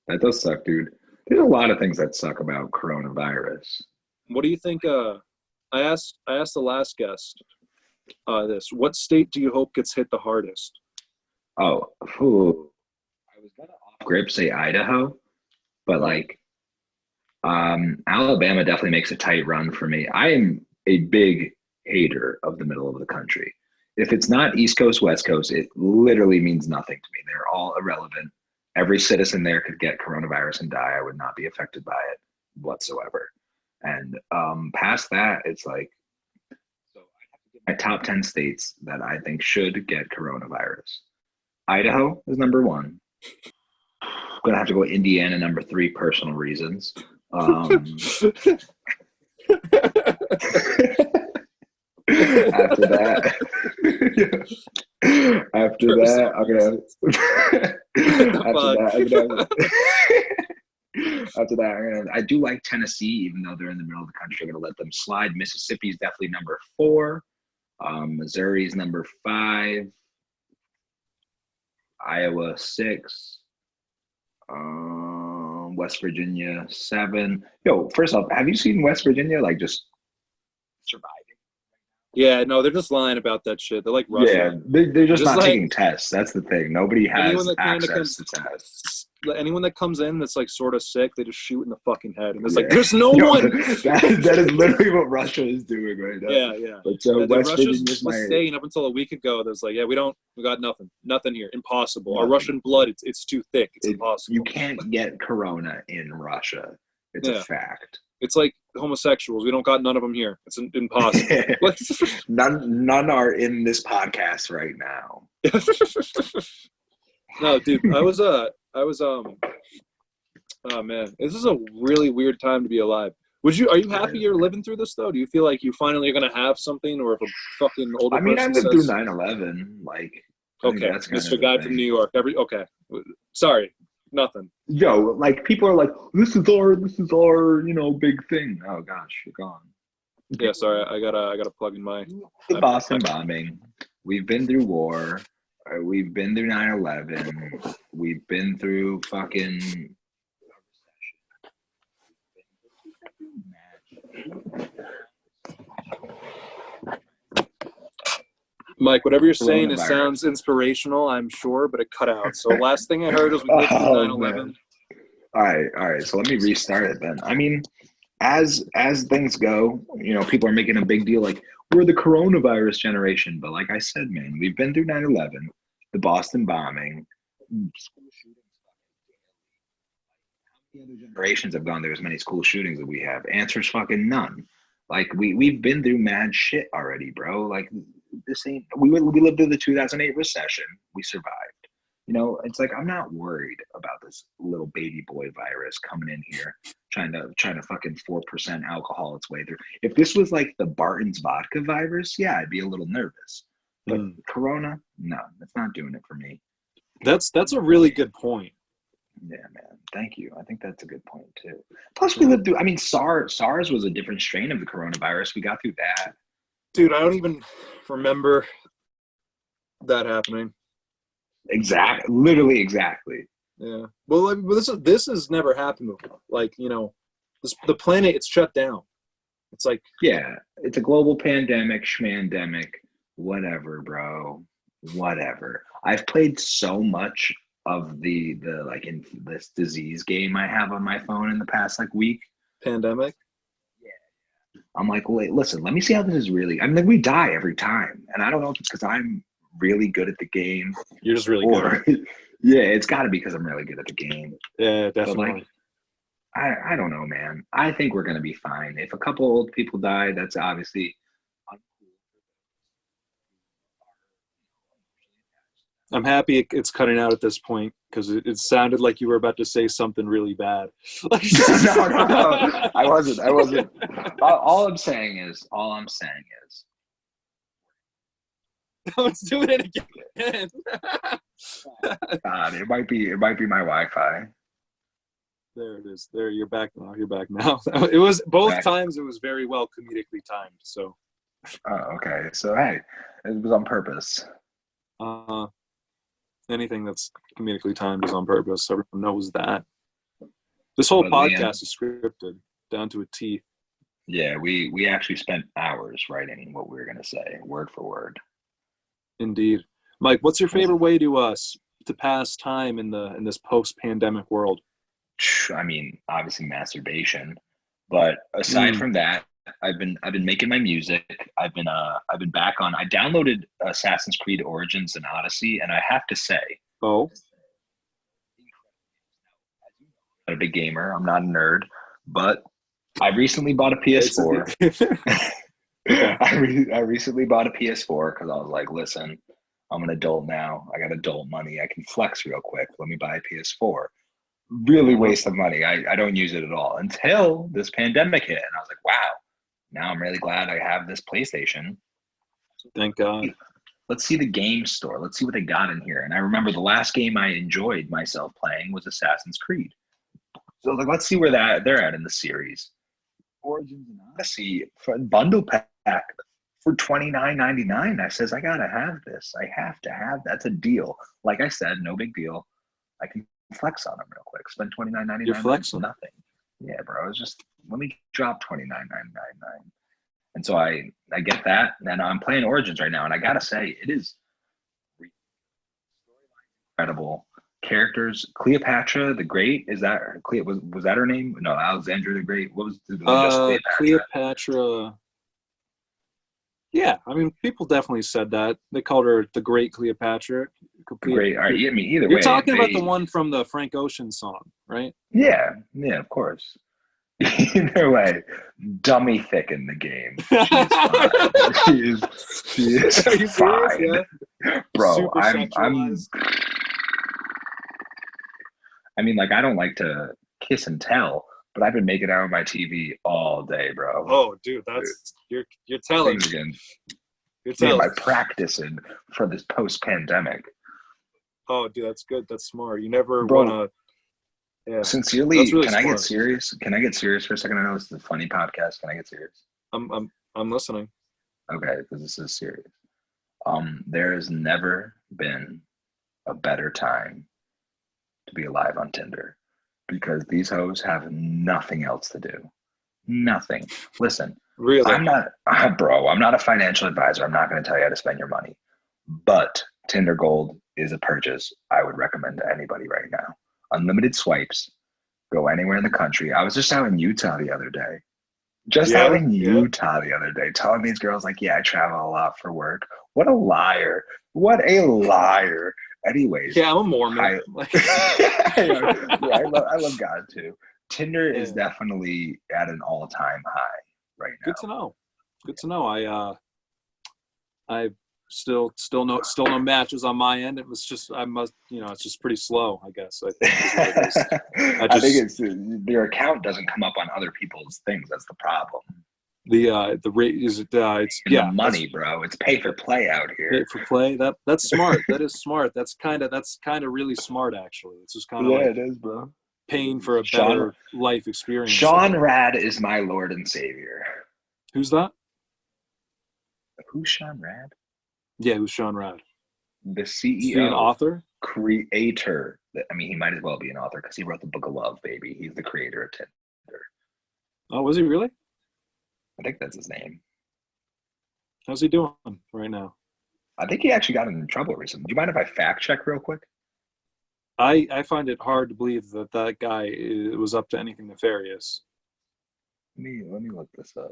Speaker 2: That does suck, dude. There's a lot of things that suck about coronavirus.
Speaker 1: What do you think? I asked the last guest this. What state do you hope gets hit the hardest?
Speaker 2: Oh, I was gonna off grip say Idaho, but like Alabama definitely makes a tight run for me. I am a big hater of the middle of the country. If it's not East Coast, West Coast, it literally means nothing to me. They're all irrelevant. Every citizen there could get coronavirus and die. I would not be affected by it whatsoever. And past that, it's like, so I have to get my top 10 states that I think should get coronavirus. Idaho is number 1. I'm gonna have to go Indiana number 3, personal reasons. After that, after that, I'm gonna. After
Speaker 1: Fuck.
Speaker 2: that, I'm gonna. After that, I do like Tennessee, even though they're in the middle of the country. I'm gonna let them slide. Mississippi's definitely number 4. Missouri's number 5. Iowa 6. West Virginia 7. Yo, first off, have you seen West Virginia like just surviving?
Speaker 1: Yeah, no, they're just lying about that shit. They're like Russia.
Speaker 2: Yeah, they're just not
Speaker 1: like
Speaker 2: taking tests. That's the thing. Nobody
Speaker 1: anyone
Speaker 2: has
Speaker 1: that kind of
Speaker 2: access to tests.
Speaker 1: anyone that comes in that's like sort of sick, they just shoot in the fucking head, and it's
Speaker 2: Yeah.
Speaker 1: like there's no
Speaker 2: Yo,
Speaker 1: one.
Speaker 2: that is literally what Russia is doing right now.
Speaker 1: Yeah.
Speaker 2: But so
Speaker 1: Yeah,
Speaker 2: West
Speaker 1: Russia
Speaker 2: Virginia's
Speaker 1: was
Speaker 2: my
Speaker 1: saying up until a week ago, there's like, yeah, we got nothing here, impossible.
Speaker 2: Nothing.
Speaker 1: Our Russian blood, it's too thick, it's impossible.
Speaker 2: You can't get corona in Russia. It's a fact.
Speaker 1: It's like homosexuals. We don't got none of them here. It's impossible.
Speaker 2: none are in this podcast right now.
Speaker 1: No, dude, I was oh man, this is a really weird time to be alive. Are you happy you're living through this though? Do you feel like you finally are gonna have something, or if a fucking older person
Speaker 2: I lived through 9/11, like
Speaker 1: okay,
Speaker 2: that's
Speaker 1: Mr. Guy from New York. Sorry, nothing.
Speaker 2: Yo, like people are like, this is our, big thing. Oh gosh, you're gone.
Speaker 1: Yeah, sorry, I gotta plug in my
Speaker 2: the Boston bombing. We've been through war. We've been through 9/11. We've been through fucking
Speaker 1: Mike, whatever you're saying, it sounds inspirational, I'm sure, but it cut out. So last thing I heard was we lived through 9/11.
Speaker 2: All right. So let me restart it then. I mean, as things go, people are making a big deal like we're the coronavirus generation. But like I said, man, we've been through 9/11, the Boston bombing, school shootings. How many other generations have gone through as many school shootings that we have? Answer's fucking none. Like we've been through mad shit already, bro. Like this ain't we lived through the 2008 recession. We survived. It's like I'm not worried about this little baby boy virus coming in here trying to fucking 4% alcohol its way through. If this was like the Barton's vodka virus, yeah, I'd be a little nervous. But Corona, no, it's not doing it for me.
Speaker 1: That's a really good point.
Speaker 2: Yeah, man. Thank you. I think that's a good point too. Plus, we lived through. I mean, SARS was a different strain of the coronavirus. We got through that.
Speaker 1: Dude, I don't even remember that happening.
Speaker 2: Literally exactly.
Speaker 1: Yeah. Well, this has never happened before. Like, the planet, it's shut down. It's like,
Speaker 2: yeah, it's a global pandemic, schmandemic, whatever, bro. Whatever. I've played so much of the like in this disease game I have on my phone in the past like week.
Speaker 1: Pandemic?
Speaker 2: Yeah. I'm like, wait, listen, let me see how this is really. I mean, like, we die every time. And I don't know if it's because I'm really good at the game.
Speaker 1: You're just really good.
Speaker 2: Yeah, it's got to be because I'm really good at the game.
Speaker 1: Yeah, definitely.
Speaker 2: But like, I don't know, man. I think we're going to be fine. If a couple old people die, that's obviously
Speaker 1: I'm happy it's cutting out at this point because it sounded like you were about to say something really bad.
Speaker 2: No. I wasn't. All I'm saying is.
Speaker 1: Let's do it again.
Speaker 2: God, it might be my Wi-Fi.
Speaker 1: There it is. There, you're back now. It was both times. It was very well comedically timed. So.
Speaker 2: Oh, okay. So hey, it was on purpose.
Speaker 1: Anything that's comedically timed is on purpose. Everyone knows that. This whole podcast is scripted down to a T.
Speaker 2: Yeah, we actually spent hours writing what we were gonna say, word for word.
Speaker 1: Indeed, Mike. What's your favorite way to pass time in this post-pandemic world?
Speaker 2: I mean, obviously masturbation, but aside from that, I've been making my music. I've been back on. I downloaded Assassin's Creed Origins and Odyssey, and I have to say, I'm not a big gamer. I'm not a nerd, but I recently bought a PS4. I recently bought a PS4 because I was like, listen, I'm an adult now. I got adult money. I can flex real quick. Let me buy a PS4. Really waste of money. I don't use it at all until this pandemic hit, and I was like, wow. now I'm really glad I have this PlayStation.
Speaker 1: Thank God.
Speaker 2: Let's see the game store. Let's see what they got in here. And I remember the last game I enjoyed myself playing was Assassin's Creed. So like, let's see where they're at in the series. Origins and Odyssey for bundle pack for $29.99. I says I gotta have this. I have to have that's a deal. Like I said, no big deal. I can flex on them real quick. Spend $29.99.
Speaker 1: You're flexing.
Speaker 2: Nothing. Yeah, bro. It's just let me drop $29.99. And so I get that. And I'm playing Origins right now, and I gotta say it is incredible. Characters, Cleopatra the Great, is that was that her name? No, Alexandra the Great. What was the one just
Speaker 1: Cleopatra? Yeah, I mean, people definitely said that. They called her the Great Cleopatra.
Speaker 2: Great. All right, I mean, either
Speaker 1: You're
Speaker 2: way.
Speaker 1: talking about the one from the Frank Ocean song, right?
Speaker 2: Yeah, of course. Either way, dummy thick in the game. She is
Speaker 1: Are you
Speaker 2: fine.
Speaker 1: serious? Yeah?
Speaker 2: Bro,
Speaker 1: Super sexualized.
Speaker 2: I mean, like, I don't like to kiss and tell, but I've been making out on my TV all day, bro.
Speaker 1: Oh, dude, that's you're telling. You're telling.
Speaker 2: My practicing for this post-pandemic.
Speaker 1: Oh, dude, that's good. That's smart. You never want to. Yeah.
Speaker 2: Sincerely,
Speaker 1: really
Speaker 2: can
Speaker 1: smart.
Speaker 2: I get serious? Can I get serious for a second? I know this is a funny podcast. Can I get serious?
Speaker 1: I'm listening.
Speaker 2: Okay, because this is serious. There has never been a better time to be alive on Tinder because these hoes have nothing else to do. Nothing. Listen,
Speaker 1: really,
Speaker 2: I'm not a financial advisor. I'm not going to tell you how to spend your money, but Tinder Gold is a purchase I would recommend to anybody right now. Unlimited swipes, go anywhere in the country. I was just out in Utah the other day. Utah the other day, telling these girls like, yeah, I travel a lot for work. What a liar. What a liar. Anyways.
Speaker 1: Yeah, I'm a Mormon.
Speaker 2: I love God too. Tinder is definitely at an all-time high right now.
Speaker 1: Good to know. I still no matches on my end. It was just it's just pretty slow, I guess. I think
Speaker 2: it's your account doesn't come up on other people's things. That's the problem.
Speaker 1: The rate is it's
Speaker 2: the money, bro. It's pay for play out here.
Speaker 1: Pay for play. That's smart. That is smart. That's kind of really smart actually. It's just kind of
Speaker 2: it is, bro.
Speaker 1: Paying for a better life experience.
Speaker 2: Sean Rad is my Lord and Savior.
Speaker 1: Who's that?
Speaker 2: Who's Sean Rad?
Speaker 1: Yeah, who's Sean Rad?
Speaker 2: The CEO.
Speaker 1: Is he an author?
Speaker 2: Creator. I mean, he might as well be an author because he wrote the Book of Love, baby. He's the creator of Tinder.
Speaker 1: Oh, was he really?
Speaker 2: I think that's his name.
Speaker 1: How's he doing right now?
Speaker 2: I think he actually got in trouble recently. Do you mind if I fact check real quick?
Speaker 1: I find it hard to believe that guy was up to anything nefarious.
Speaker 2: Let me look this up.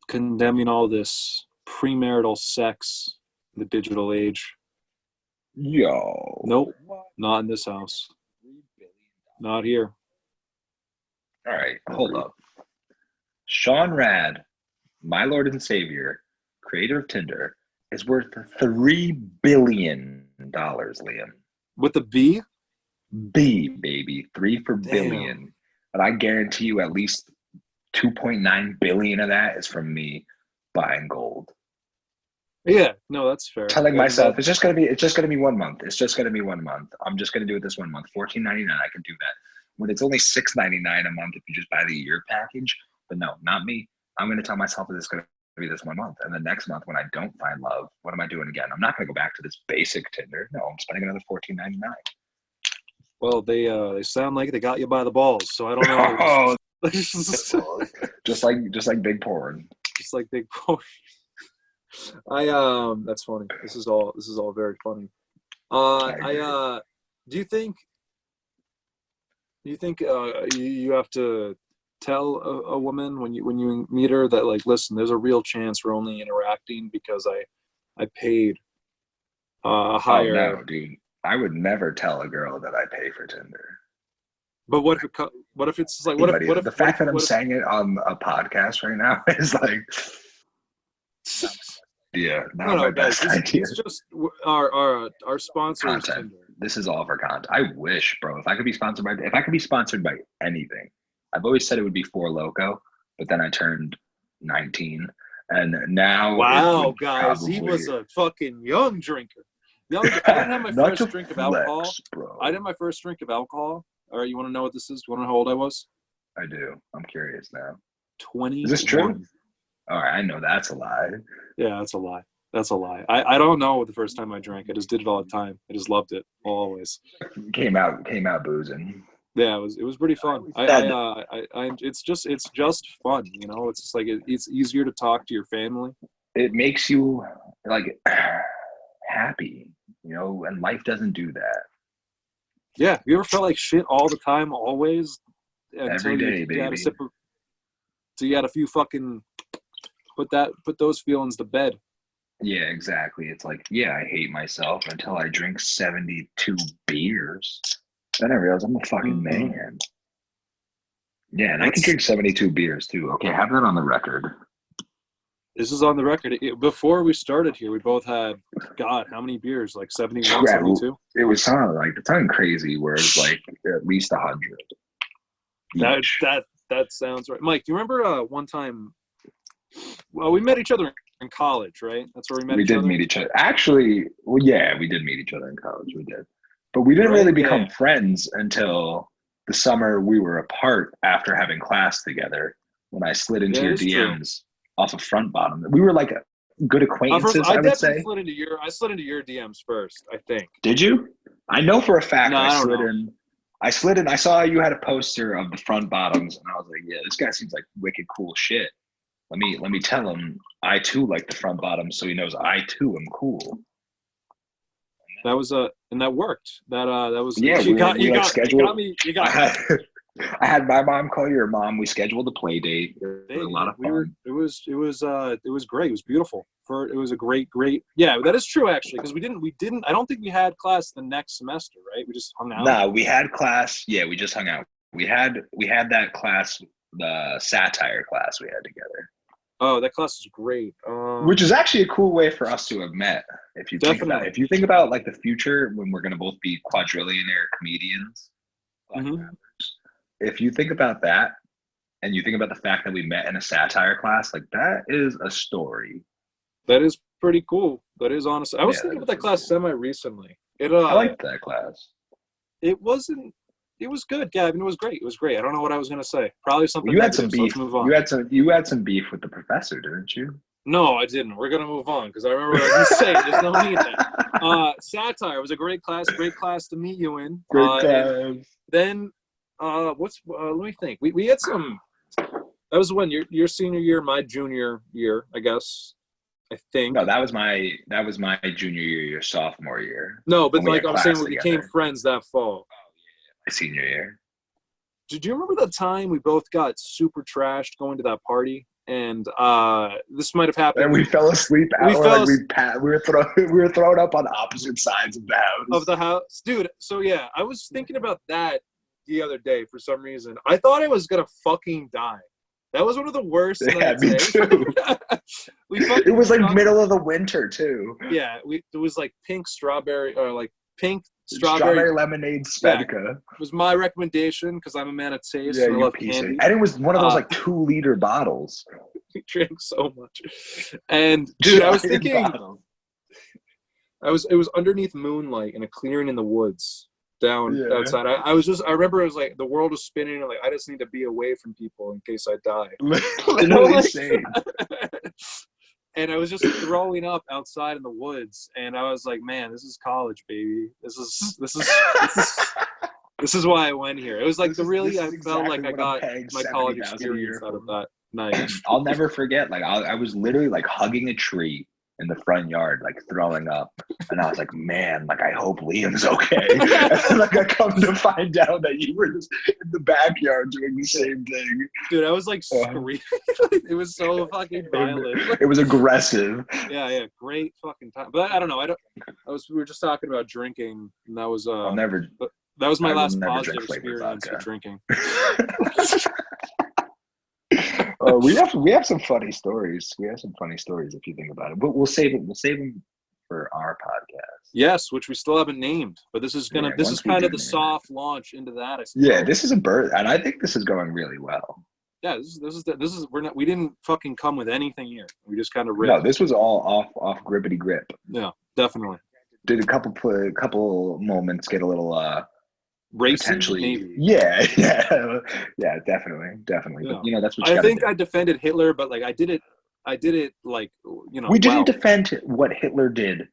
Speaker 1: Condemning all this premarital sex in the digital age.
Speaker 2: Yo.
Speaker 1: Nope. Not in this house. Not here.
Speaker 2: All right. Hold up. Sean Rad, my Lord and Savior, creator of Tinder, is worth $3 billion, Liam.
Speaker 1: With a B?
Speaker 2: B, baby. 3 for billion. But I guarantee you at least 2.9 billion of that is from me buying gold.
Speaker 1: Yeah, no, that's fair.
Speaker 2: Telling myself it's just gonna be 1 month. It's just gonna be 1 month. I'm just gonna do it this 1 month. $14.99, I can do that. When it's only $6.99 a month if you just buy the year package. But no, not me. I'm gonna tell myself that it's gonna be this 1 month. And the next month when I don't find love, what am I doing again? I'm not gonna go back to this basic Tinder. No, I'm spending another $14.99.
Speaker 1: Well, they sound like they got you by the balls, so I don't know.
Speaker 2: Oh, just like big porn.
Speaker 1: Just like big porn. That's funny. This is all very funny. Do you think you have to tell a woman when you meet her that, like, listen, there's a real chance we're only interacting because I paid higher.
Speaker 2: Oh, no, dude. I would never tell a girl that I pay for Tinder.
Speaker 1: But what if it's like
Speaker 2: the fact that I'm saying it on a podcast right now is like, yeah, not my best idea.
Speaker 1: It's just our sponsors.
Speaker 2: Content. This is all for content. I wish, bro, if I could be sponsored by anything. I've always said it would be Four Loko, but then I turned 19, and now it
Speaker 1: Wow,
Speaker 2: would
Speaker 1: guys, he
Speaker 2: probably
Speaker 1: was a fucking young drinker. I didn't have my
Speaker 2: not
Speaker 1: first
Speaker 2: to
Speaker 1: drink of
Speaker 2: flex,
Speaker 1: alcohol.
Speaker 2: bro.
Speaker 1: I didn't have my first drink of alcohol. All right, you want to know what this is? Do you want to know how old I was?
Speaker 2: I do. I'm curious now.
Speaker 1: 21.
Speaker 2: Is this true? All right, I know that's a lie.
Speaker 1: Yeah, that's a lie. That's a lie. I don't know the first time I drank. I just did it all the time. I just loved it always.
Speaker 2: Came out boozing.
Speaker 1: Yeah, it was pretty fun. It's just fun, you know. It's just like it's easier to talk to your family.
Speaker 2: It makes you like happy, you know, and life doesn't do that.
Speaker 1: Yeah, you ever felt like shit all the time, always,
Speaker 2: Every day,
Speaker 1: you had a
Speaker 2: baby.
Speaker 1: sip of, so you had a few fucking put those feelings to bed.
Speaker 2: Yeah, exactly. It's like, yeah, I hate myself until I drink 72 beers. Then I realize I'm a fucking man. Yeah, and I can drink 72 beers too. Okay, have that on the record.
Speaker 1: This is on the record. Before we started here, we both had, God, how many beers? Like 71, 72?
Speaker 2: It was something crazy where it's like at least 100.
Speaker 1: That sounds right. Mike, do you remember one time, well, we met each other in college, right? That's where we met each other?
Speaker 2: We did meet each other. Actually, well, yeah, we did meet each other in college. We did. But we didn't really become friends until the summer we were apart after having class together, when I slid into your DMs off of Front Bottom. We were like good acquaintances, I would say.
Speaker 1: I slid into your DMs first, I think.
Speaker 2: Did you? I know for a fact
Speaker 1: no,
Speaker 2: I slid in. I saw you had a poster of the Front Bottoms, and I was like, yeah, this guy seems like wicked cool shit. Let me tell him I too like the Front Bottoms, so he knows I too am cool.
Speaker 1: That was and that worked. That was
Speaker 2: scheduled. I had my mom call your mom. We scheduled a play date. It was a lot of fun.
Speaker 1: It was great. It was beautiful. It was a great. Yeah, that is true actually, because we didn't. I don't think we had class the next semester, right? We just hung out.
Speaker 2: No, we had class. Yeah, we just hung out. We had that class, the satire class we had together.
Speaker 1: Oh, that class is great.
Speaker 2: Which is actually a cool way for us to have met. If you think about like the future when we're gonna both be quadrillionaire comedians.
Speaker 1: Mm-hmm.
Speaker 2: If you think about that, and you think about the fact that we met in a satire class, like that is a story.
Speaker 1: That is pretty cool. That is honestly. I was thinking about that class semi recently.
Speaker 2: I liked that class.
Speaker 1: It wasn't. It was good, Gavin. It was great. It was great. I don't know what I was gonna say. Probably something.
Speaker 2: You had some beef.
Speaker 1: So let's move on.
Speaker 2: You had some beef with the professor, didn't you?
Speaker 1: No, I didn't. We're gonna move on because I remember what I was saying. There's no need that. Satire was a great class. Great class to meet you in.
Speaker 2: Great class.
Speaker 1: Then, let me think. We had some. That was when your senior year, my junior year, I guess. I think.
Speaker 2: No, that was my junior year, your sophomore year.
Speaker 1: No, but like I'm saying, we became friends that fall.
Speaker 2: My senior year.
Speaker 1: Did you remember that time we both got super trashed going to that party? And this might have happened.
Speaker 2: And we fell asleep. We were thrown up on opposite sides of the house.
Speaker 1: Of the house, dude. So yeah, I was thinking about that the other day for some reason. I thought I was gonna fucking die. That was one of the worst.
Speaker 2: Yeah, me too. It was like middle of the winter too.
Speaker 1: Yeah, it was like pink strawberry or like pink.
Speaker 2: Strawberry lemonade Svedka.
Speaker 1: Yeah, it was my recommendation because I'm a man of taste.
Speaker 2: Yeah,
Speaker 1: and I love candy.
Speaker 2: And it was one of those like 2-liter bottles.
Speaker 1: We drank so much. And dude, I was thinking it was underneath moonlight in a clearing in the woods outside. I remember it was like the world was spinning and like I just need to be away from people in case I die.
Speaker 2: Literally insane.
Speaker 1: And I was just throwing up outside in the woods, and I was like, "Man, this is college, baby. This is why I went here." It was like I felt like I got my college experience out of that night.
Speaker 2: I'll never forget. Like I was literally like hugging a tree in the front yard, like throwing up, and I was like, "Man, like I hope Liam's okay." And then, like I come to find out that you were just in the backyard doing the same thing.
Speaker 1: Dude, I was like screaming. It was so fucking violent.
Speaker 2: It was aggressive.
Speaker 1: Yeah, great fucking time. But I don't know. We were just talking about drinking, and that was that was my last positive experience with drinking.
Speaker 2: We have some funny stories. We have some funny stories if you think about it. But we'll save them for our podcast.
Speaker 1: Yes, which we still haven't named. But this is kind of the soft launch into that.
Speaker 2: Yeah, this is a birth, and I think this is going really well.
Speaker 1: Yeah, this is we didn't fucking come with anything here. We just kind of ripped.
Speaker 2: No, this was all off grippity grip.
Speaker 1: Yeah, definitely.
Speaker 2: Did a couple moments get a little
Speaker 1: Racy,
Speaker 2: potentially,
Speaker 1: maybe.
Speaker 2: yeah, definitely.
Speaker 1: Yeah.
Speaker 2: But you know, that's what you
Speaker 1: I think
Speaker 2: do.
Speaker 1: I defended Hitler, but like I did it like, you know.
Speaker 2: We didn't defend what Hitler did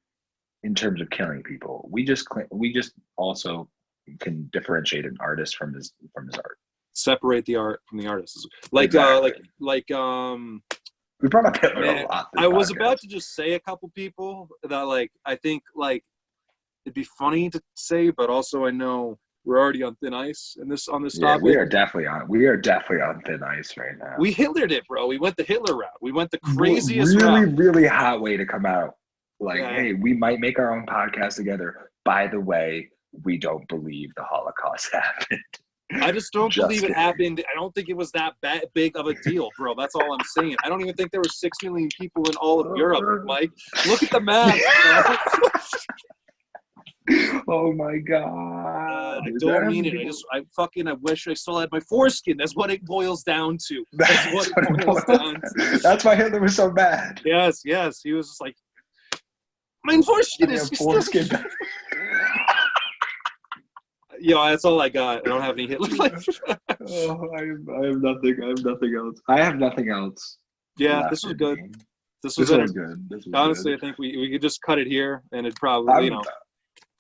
Speaker 2: in terms of killing people. We just also can differentiate an artist from his art.
Speaker 1: Separate the art from the artist. Like
Speaker 2: Exactly. We brought up Hitler a lot.
Speaker 1: I was about to just say a couple people that like I think like it'd be funny to say, but also I know we're already on thin ice on this topic.
Speaker 2: We are definitely on thin ice right now.
Speaker 1: We Hitlered it, bro. We went the Hitler route. We went the craziest
Speaker 2: really,
Speaker 1: route.
Speaker 2: really hot way to come out. Like,
Speaker 1: Yeah.
Speaker 2: Hey, we might make our own podcast together. By the way, we don't believe the Holocaust happened.
Speaker 1: I just don't believe it happened. I don't think it was that big of a deal, bro. That's all I'm saying. I don't even think there were 6 million people in all of Europe, Mike. Look at the math,
Speaker 2: Oh my God.
Speaker 1: I don't mean it. I wish I still had my foreskin. That's what it boils down to. That's what it boils down to.
Speaker 2: That's why Hitler was so bad.
Speaker 1: Yes. He was just like, my foreskin is
Speaker 2: foreskin.
Speaker 1: Yo, that's all I got. I don't have any Hitler.
Speaker 2: I have nothing else. I have nothing else.
Speaker 1: Yeah, this was good. This was good. Honestly, I think we could just cut it here, and it probably,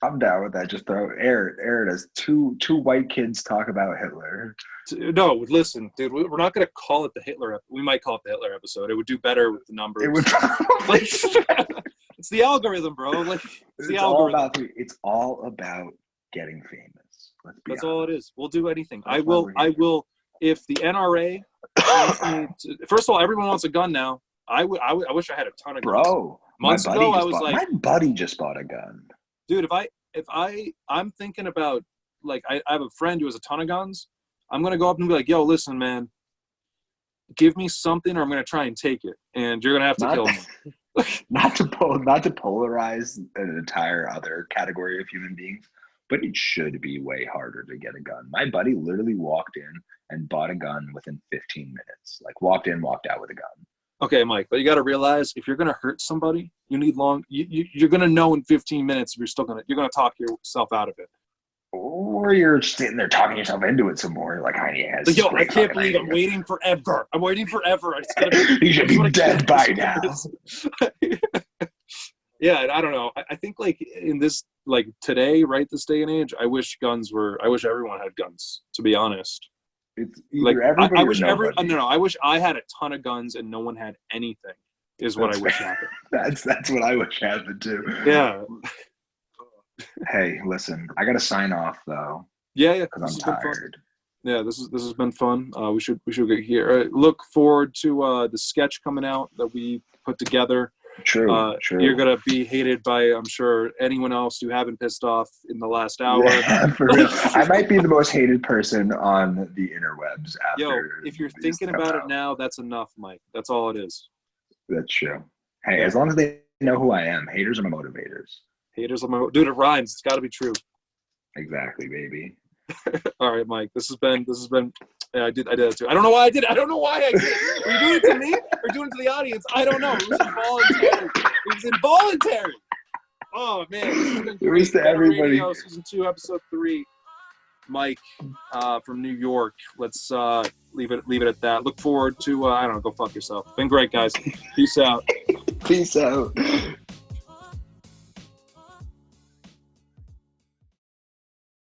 Speaker 2: I'm down with that. Just throw air it as two white kids talk about Hitler.
Speaker 1: No, listen, dude. We're not gonna call it the Hitler. We might call it the Hitler episode. It would do better with the numbers.
Speaker 2: It would.
Speaker 1: It's the algorithm, bro. Like it's
Speaker 2: all about getting famous.
Speaker 1: That's all it is. We'll do anything. I will. If the NRA wants me to, first of all, everyone wants a gun now. I wish I had a ton of guns.
Speaker 2: Bro,
Speaker 1: months ago,
Speaker 2: my buddy just bought a gun.
Speaker 1: Dude, I'm thinking about, like, I have a friend who has a ton of guns. I'm gonna go up and be like, yo, listen, man, give me something, or I'm gonna try and take it, and you're gonna have to kill me.
Speaker 2: not to polarize an entire other category of human beings, but it should be way harder to get a gun. My buddy literally walked in and bought a gun within 15 minutes. Like, walked in, walked out with a gun.
Speaker 1: Okay, Mike, but you got to realize, if you're going to hurt somebody, you need you're going to know in 15 minutes if you're going to talk yourself out of it.
Speaker 2: Or you're sitting there talking yourself into it some more. Like,
Speaker 1: yo, I can't believe I'm waiting forever.
Speaker 2: You should be dead by now.
Speaker 1: Yeah, I don't know. I think, like, in this, like, today, right, this day and age, I wish everyone had guns, to be honest.
Speaker 2: It's either everybody
Speaker 1: I wish
Speaker 2: nobody.
Speaker 1: I wish I had a ton of guns and no one had anything, is what I wish happened.
Speaker 2: That's what I wish happened too.
Speaker 1: Yeah.
Speaker 2: Hey, listen, I got to sign off though.
Speaker 1: Yeah,
Speaker 2: because I'm tired.
Speaker 1: Yeah, this has been fun. We should get here. Look forward to the sketch coming out that we put together.
Speaker 2: True.
Speaker 1: You're gonna be hated by, I'm sure, anyone else you haven't pissed off in the last hour.
Speaker 2: Yeah, for real. I might be the most hated person on the interwebs after.
Speaker 1: Yo, if you're thinking about it now, that's enough, Mike. That's all it is.
Speaker 2: That's true. Hey, as long as they know who I am, haters are my motivators.
Speaker 1: Dude, it rhymes. It's got to be true.
Speaker 2: Exactly, baby.
Speaker 1: All right, Mike. This has been. Yeah, I did it too. I don't know why I did it. I did it. Were you doing it to me or doing it to the audience? I don't know. It was involuntary. Oh man,
Speaker 2: it was to everybody.
Speaker 1: Radio, season 2, episode 3. Mike from New York. Let's leave it at that. Look forward to I don't know. Go fuck yourself. Been great, guys. Peace out.
Speaker 2: Peace out.